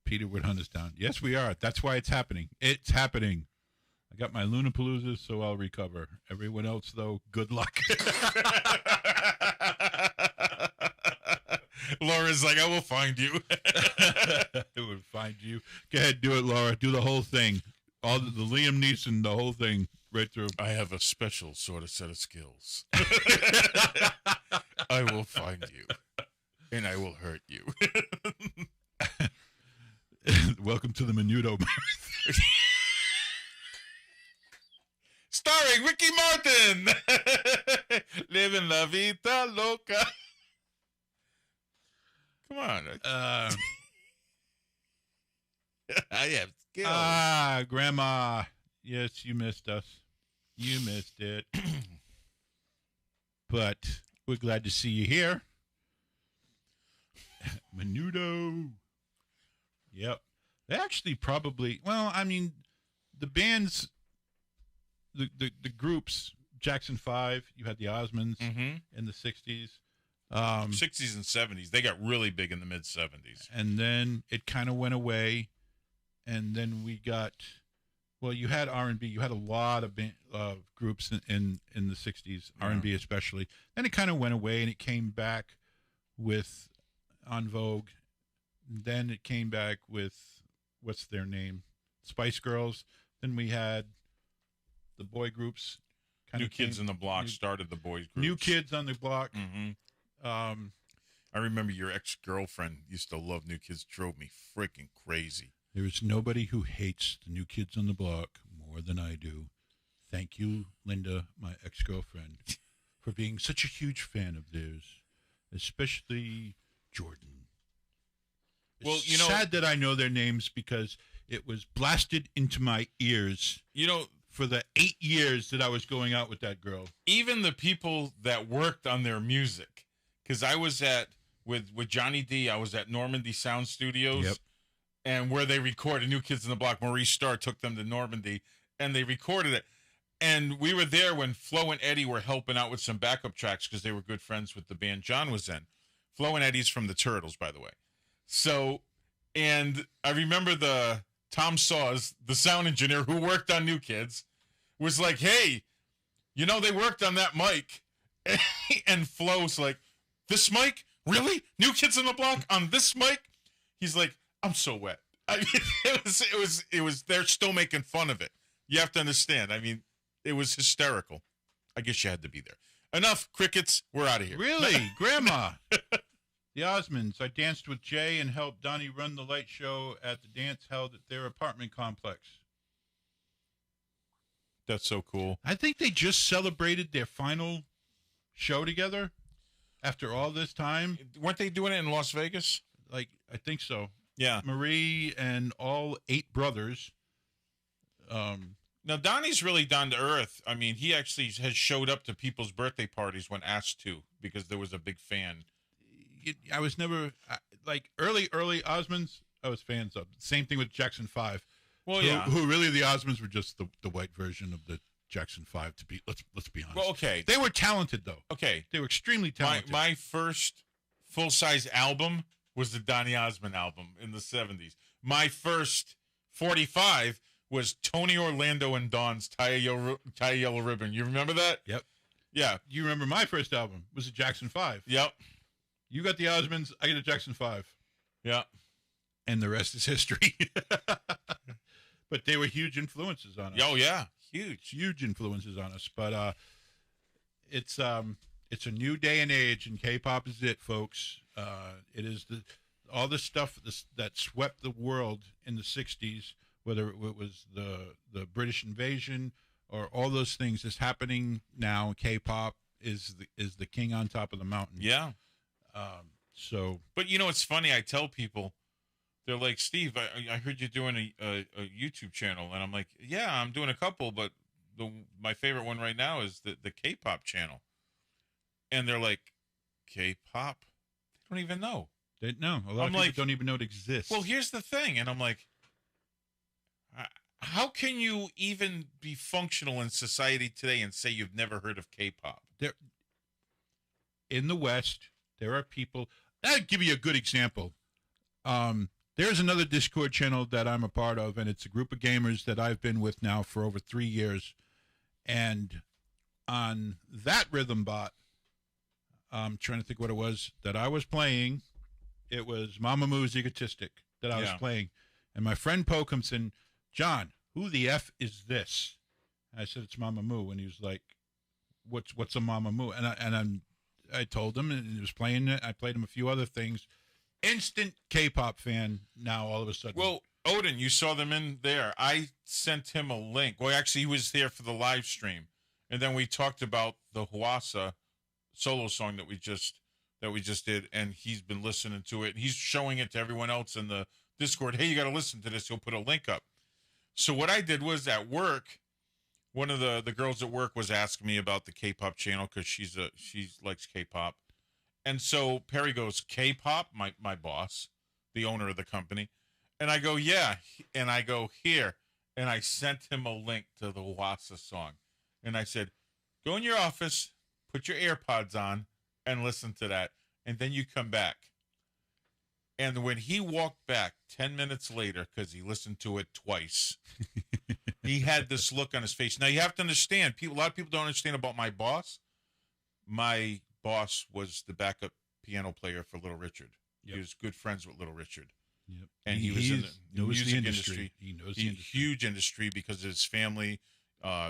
Peter would hunt us down. Yes, we are. That's why it's happening. It's happening. I got my Lunapaloozas, so I'll recover. Everyone else, though, good luck. Laura's like, I will find you. It would find you. Go ahead, do it, Laura. Do the whole thing. All the Liam Neeson, the whole thing, right through. I have a special sort of set of skills. I will find you, and I will hurt you. Welcome to the Menudo. Starring Ricky Martin. Living la vida loca. Come on. I have skills. Grandma. Yes, you missed us. You missed it. But we're glad to see you here. Menudo. Yep. They actually probably, well, I mean, the bands, the groups, Jackson 5, you had the Osmonds in the 60s. 60s and 70s. They got really big in the mid 70s. And then it kind of went away. And then we got, well, you had R&B. You had a lot of groups in the 60s, R&B especially. Then it kind of went away, and it came back with En Vogue. And then it came back with, what's their name? Spice Girls. Then we had the boy groups. New Kids on the Block started the boys groups. New Kids on the Block. I remember your ex-girlfriend used to love New Kids. Drove me freaking crazy. There is nobody who hates the New Kids on the Block more than I do. Thank you, Linda, my ex-girlfriend, for being such a huge fan of theirs, especially Jordan. Well, It's sad that I know their names because it was blasted into my ears. For the 8 years that I was going out with that girl. Even the people that worked on their music, because I was with Johnny D, I was at Normandy Sound Studios. Yep. And where they recorded New Kids on the Block, Maurice Starr took them to Normandy, and they recorded it. And we were there when Flo and Eddie were helping out with some backup tracks because they were good friends with the band John was in. Flo and Eddie's from the Turtles, by the way. So, and I remember Tom Saws, the sound engineer who worked on New Kids, was like, hey, they worked on that mic. And Flo's like, this mic? Really? New Kids on the Block on this mic? He's like, I'm so wet. I mean, it was, they're still making fun of it. You have to understand. I mean, it was hysterical. I guess you had to be there. Enough crickets. We're out of here. Really? Grandma. The Osmonds. I danced with Jay and helped Donnie run the light show at the dance held at their apartment complex. That's so cool. I think they just celebrated their final show together after all this time. Weren't they doing it in Las Vegas? I think so. Yeah. Marie and all 8 brothers. Now, Donnie's really down to earth. I mean, he actually has showed up to people's birthday parties when asked to because there was a big fan. I was never, early Osmonds, I was fans of. Same thing with Jackson 5. Well, Who really, the Osmonds were just the white version of the Jackson 5, to be, let's be honest. Well, okay. They were talented, though. Okay. They were extremely talented. My first full-size album was the Donny Osmond album in the 70s. My first 45 was Tony Orlando and Dawn's Tie a Yellow Ribbon. You remember that? Yep. Yeah. You remember my first album was a Jackson 5. Yep. You got the Osmonds, I got a Jackson 5. Yeah. And the rest is history. But they were huge influences on us. Oh yeah, huge influences on us. But it's a new day and age, and K-pop is it, folks. It is all the stuff that swept the world in the '60s, whether it was the British invasion or all those things that's happening now. K-pop is the king on top of the mountain. Yeah. So, but you know, it's funny. I tell people, they're like, Steve, I heard you doing a YouTube channel, and I'm like, yeah, I'm doing a couple, but my favorite one right now is the K-pop channel. And they're like, K-pop? They don't even know. They know. A lot of people don't even know it exists. Well, here's the thing, and I'm like, how can you even be functional in society today and say you've never heard of K-pop? In the West, there are people. I'll give you a good example. There's another Discord channel that I'm a part of, and it's a group of gamers that I've been with now for over 3 years. And on that rhythm bot, I'm trying to think what it was that I was playing. It was Mamamoo's Egotistic that I was playing. And my friend Poe comes in, John, who the F is this? And I said, it's Mamamoo. And he was like, what's a Mamamoo? And I told him, and he was playing it. I played him a few other things. Instant K-pop fan now all of a sudden. Well, Odin, you saw them in there. I sent him a link. Well, actually, he was there for the live stream. And then we talked about the Huasa solo song that we just did, and he's been listening to it. He's showing it to everyone else in the Discord. Hey, you got to listen to this. He'll put a link up. So what I did was at work, one of the girls at work was asking me about the K-pop channel because she likes K-pop. And so Perry goes, K-pop, my boss, the owner of the company. And I go, yeah. And I go, here. And I sent him a link to the Wassa song. And I said, go in your office, put your AirPods on, and listen to that. And then you come back. And when he walked back 10 minutes later, because he listened to it twice, he had this look on his face. Now, you have to understand, a lot of people don't understand about my boss. My boss was the backup piano player for Little Richard. Yep. He was good friends with Little Richard. Yep. And he was in the music industry. He knows the industry. Huge industry because of his family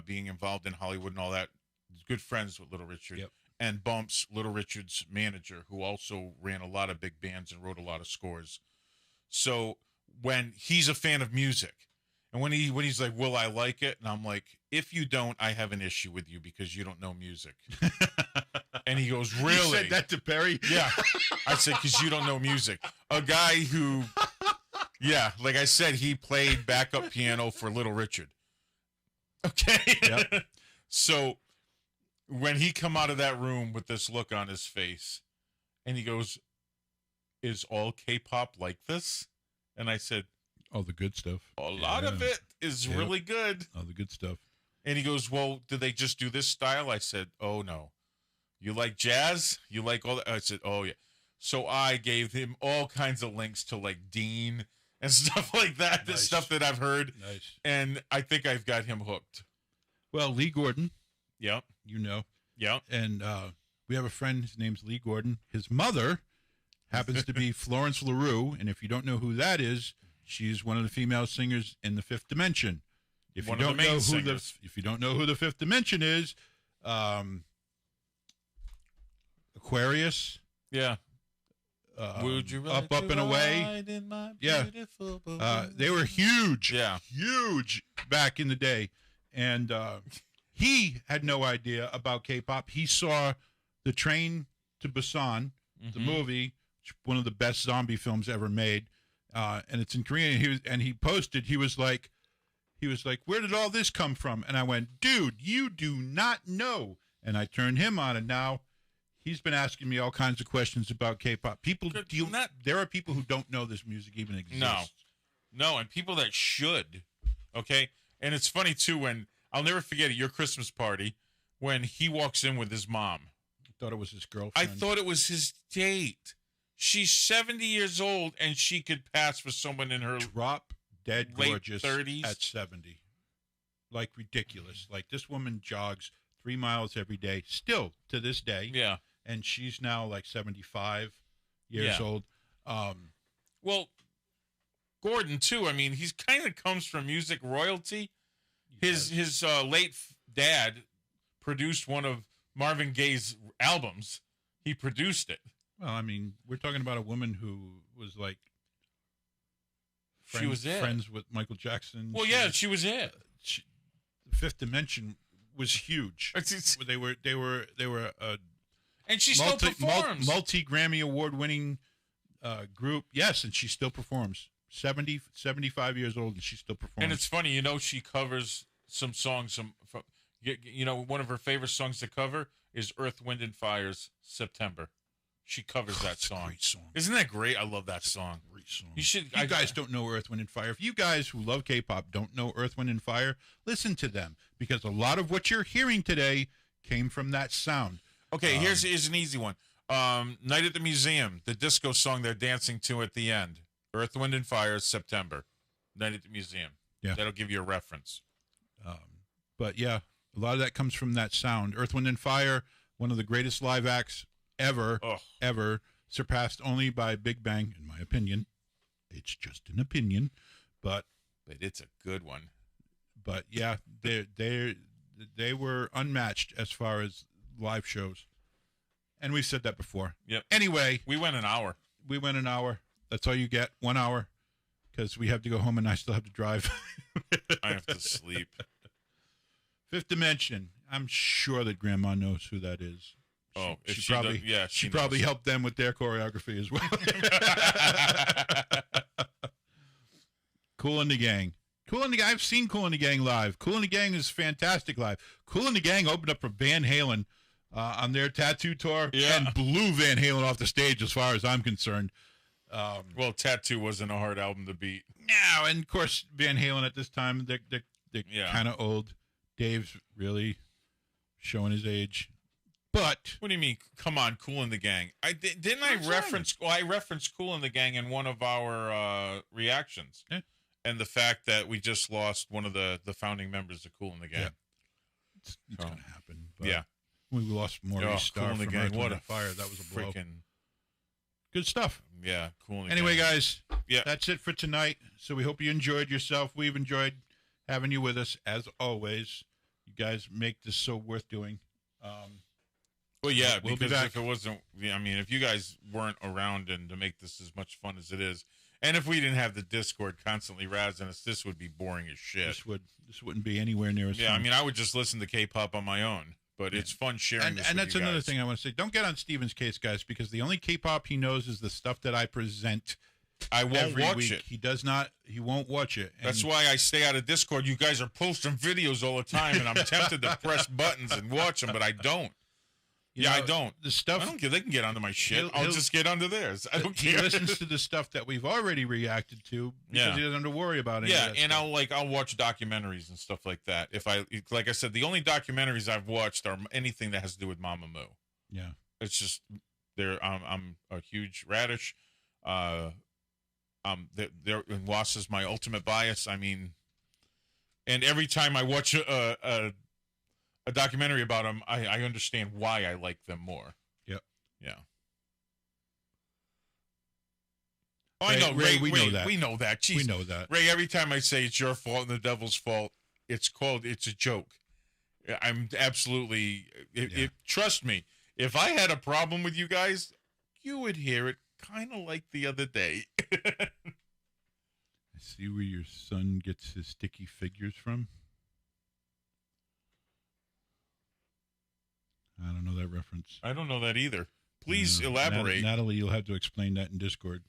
being involved in Hollywood and all that. He's good friends with Little Richard. Yep. And Bumps, Little Richard's manager, who also ran a lot of big bands and wrote a lot of scores. So when he's a fan of music, and when he's like, will I like it? And I'm like, if you don't, I have an issue with you because you don't know music. And he goes, really? You said that to Perry? Yeah. I said, because you don't know music. A guy who, yeah, like I said, he played backup piano for Little Richard. Okay? Yep. So when he come out of that room with this look on his face, and he goes, is all K-pop like this? And I said, all the good stuff. a lot of it is really good. All the good stuff. And he goes, well, do they just do this style? I said, oh, no. You like jazz? You like all that? I said, oh, yeah. So I gave him all kinds of links to, like, Dean and stuff like that, the stuff that I've heard. Nice. And I think I've got him hooked. Well, Lee Gordon. Yep. You know. Yep. And we have a friend, his name's Lee Gordon. His mother happens to be Florence LaRue, and if you don't know who that is, she's one of the female singers in the Fifth Dimension. If you don't know who the Fifth Dimension is, Aquarius. Yeah. Would you Up and Away? Yeah. They were huge. Yeah. Huge back in the day. And he had no idea about K-pop. He saw The Train to Busan, the movie, one of the best zombie films ever made. And it's in Korean. He posted, he was like, where did all this come from? And I went, dude, you do not know. And I turned him on, and now he's been asking me all kinds of questions about K-pop. There are people who don't know this music even exists. No, and people that should. Okay, and it's funny too when I'll never forget at your Christmas party when he walks in with his mom. I thought it was his girlfriend. I thought it was his date. She's 70 years old, and she could pass for someone in her Drop dead late gorgeous 30s. at 70. Like ridiculous. Like this woman jogs 3 miles every day, still to this day. Yeah. And she's now like 75 years Yeah. old. Well, Gordon too. I mean, he's kind of comes from music royalty. His late dad produced one of Marvin Gaye's albums. He produced it. Well, I mean, we're talking about a woman who was like She was it. friends with Michael Jackson. Well, yeah, she was it. The Fifth Dimension was huge. They were And she still performs. multi Grammy award winning group. Yes, and she still performs. 75 years old, and she still performs. And it's funny, she covers some songs. One of her favorite songs to cover is Earth, Wind, and Fire's September. She covers that it's a song. great song. Isn't that great? I love that song. Great song. You should. If you guys don't know Earth, Wind, and Fire, if you guys who love K-pop don't know Earth, Wind, and Fire, listen to them, because a lot of what you're hearing today came from that sound. Okay, here's an easy one. Night at the Museum, the disco song they're dancing to at the end. Earth, Wind, and Fire, September. Night at the Museum. Yeah. That'll give you a reference. But yeah, a lot of that comes from that sound. Earth, Wind, and Fire, one of the greatest live acts ever, surpassed only by Big Bang, in my opinion. It's just an opinion, but it's a good one. But yeah, they were unmatched as far as live shows, and we've said that before. Yep. Anyway, We went an hour. That's all you get, 1 hour, because we have to go home and I still have to drive. I have to sleep. Fifth Dimension. I'm sure that Grandma knows who that is. She probably she probably helped them with their choreography as well. Kool and the Gang. I've seen Kool and the Gang live. Kool and the Gang is fantastic live. Kool and the Gang opened up for Van Halen on their Tattoo tour and blew Van Halen off the stage, as far as I'm concerned. Well, Tattoo wasn't a hard album to beat. No, and of course Van Halen at this time, they're kind of old. Dave's really showing his age. But what do you mean? Come on, Kool and the Gang. I referenced Kool and the Gang in one of our reactions, and the fact that we just lost one of the founding members of Kool and the Gang. Yeah. It's gonna happen. But yeah, we lost Maurice Starr Kool and the from Gang. Earth, What Wind a and Fire. That was a blow. Freaking good stuff. Yeah, Kool and the Anyway, Gang. guys, that's it for tonight. So we hope you enjoyed yourself. We've enjoyed having you with us as always. You guys make this so worth doing. Well, yeah, we'll because be back. if it wasn't, if you guys weren't around and to make this as much fun as it is, and if we didn't have the Discord constantly razzing us, this would be boring as shit. This wouldn't be anywhere near as fun. I would just listen to K-pop on my own, but it's fun sharing this and with that's you another guys. thing I want to say. Don't get on Steven's case, guys, because the only K-pop he knows is the stuff that I present. I won't every watch week. it. He won't watch it. And That's why I stay out of Discord. You guys are posting videos all the time, and I'm tempted to press buttons and watch them, but I don't. I don't. The stuff I don't care. They can get onto my shit. He'll- I'll just get onto theirs. I don't he care. listens to the stuff that we've already reacted to because he doesn't have to worry about it. And I'll watch documentaries and stuff like that. Like I said, the only documentaries I've watched are anything that has to do with Mama Moo. Yeah. It's just I'm a huge Radish. And Wass is my ultimate bias. I mean, and every time I watch a documentary about them, I understand why I like them more. Yep. Yeah. Oh, I know, Ray, we know that. We know that. Jeez. We know that. Ray, every time I say it's your fault and the devil's fault, it's a joke. I'm absolutely, trust me, if I had a problem with you guys, you would hear it kind of like the other day. I see where your son gets his sticky figures from. I don't know that reference. I don't know that either. Please elaborate. Natalie, you'll have to explain that in Discord.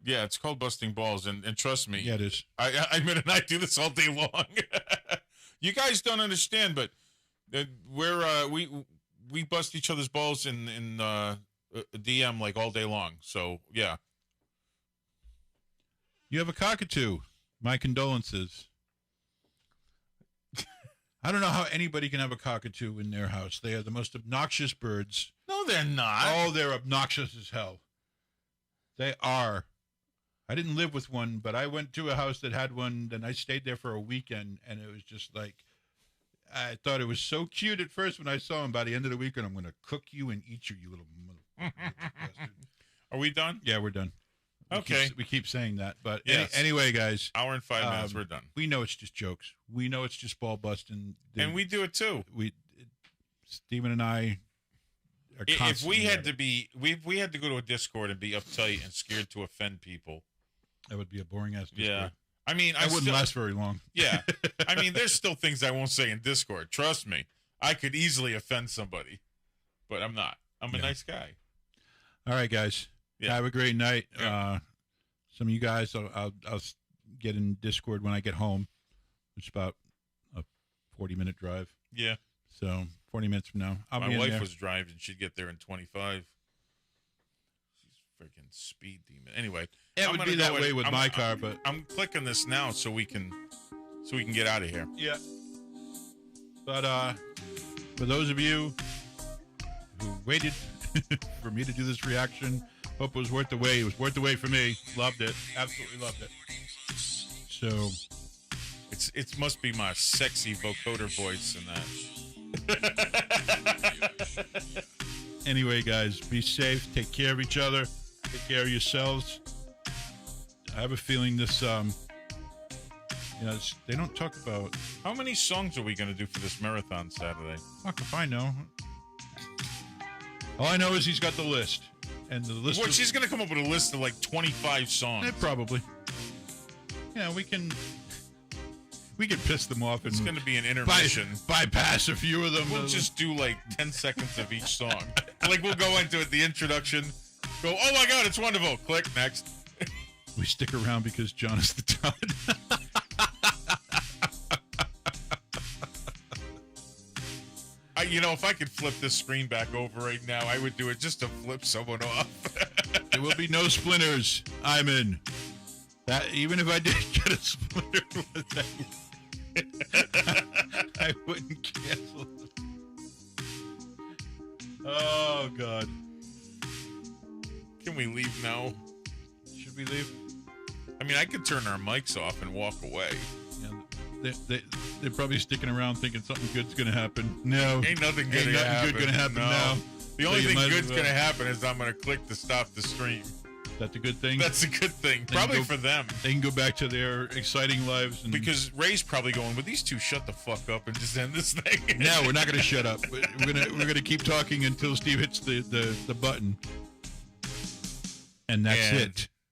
Yeah, it's called busting balls, and trust me. Yeah, it is. I admit it, I do this all day long. You guys don't understand, but we bust each other's balls in DM like all day long. So yeah. You have a cockatoo. My condolences. I don't know how anybody can have a cockatoo in their house. They are the most obnoxious birds. No, they're not. Oh, they're obnoxious as hell. They are. I didn't live with one, but I went to a house that had one. Then I stayed there for a weekend, and it was just like, I thought it was so cute at first when I saw him. By the end of the weekend, I'm going to cook you and eat you, you little bastard. Are we done? Yeah, we're done. Okay. We keep saying that, but Yes. anyway, guys, Hour and 5 minutes. We're done. we know it's just jokes. We know it's just ball busting. And we do it too. Steven and I are If constantly we had at to it. be, we had to go to a Discord and be uptight and scared to offend people. That would be a boring ass Discord. Yeah. I mean, I wouldn't last very long. Yeah. I mean, there's still things I won't say in Discord. Trust me. I could easily offend somebody, but I'm not. I'm a Yeah. nice guy. All right, guys. Yeah. Have a great night. Yeah. Some of you guys, I'll get in Discord when I get home. It's about a 40-minute drive. Yeah. So 40 minutes from now, I'll My be in wife there. was driving. She'd get there in 25. She's freaking speed demon. Anyway, It I'm would gonna be go that and- way with I'm- my car, but I'm clicking this now so we can get out of here. yeah. But for those of you who waited for me to do this reaction, hope it was worth the wait. It was worth the wait for me. Loved it. Absolutely loved it. So It must be my sexy vocoder voice and that. anyway, guys, be safe. Take care of each other. Take care of yourselves. I have a feeling this, they don't talk about. How many songs are we going to do for this marathon Saturday? Fuck if I know. All I know is he's got the list, and the list. Well, she's going to come up with a list of like 25 songs. Probably. Yeah, we can piss them off and It's going to be an intermission. bypass a few of them. We'll just do like 10 seconds of each song. Like we'll go into it, the introduction, go, oh my God, it's wonderful. Click, next. We stick around because John is the talent. If I could flip this screen back over right now, I would do it just to flip someone off. There will be no splinters. I'm in. That even if I did get a splinter, I wouldn't cancel it. Oh God. Can we leave now? Should we leave? I mean, I could turn our mics off and walk away. Yeah, they're probably sticking around thinking something good's gonna happen. No, Ain't nothing Ain't good nothing good gonna happen no. now. The So only you thing might as good's well- going to happen is I'm going to click to stop the stream. That's a good thing. That's a good thing. They Probably go- for them. They can go back to their exciting lives. And Because Ray's probably going, but these two shut the fuck up and just end this thing. no, we're not going to shut up. We're gonna keep talking until Steve hits the button, and that's And it.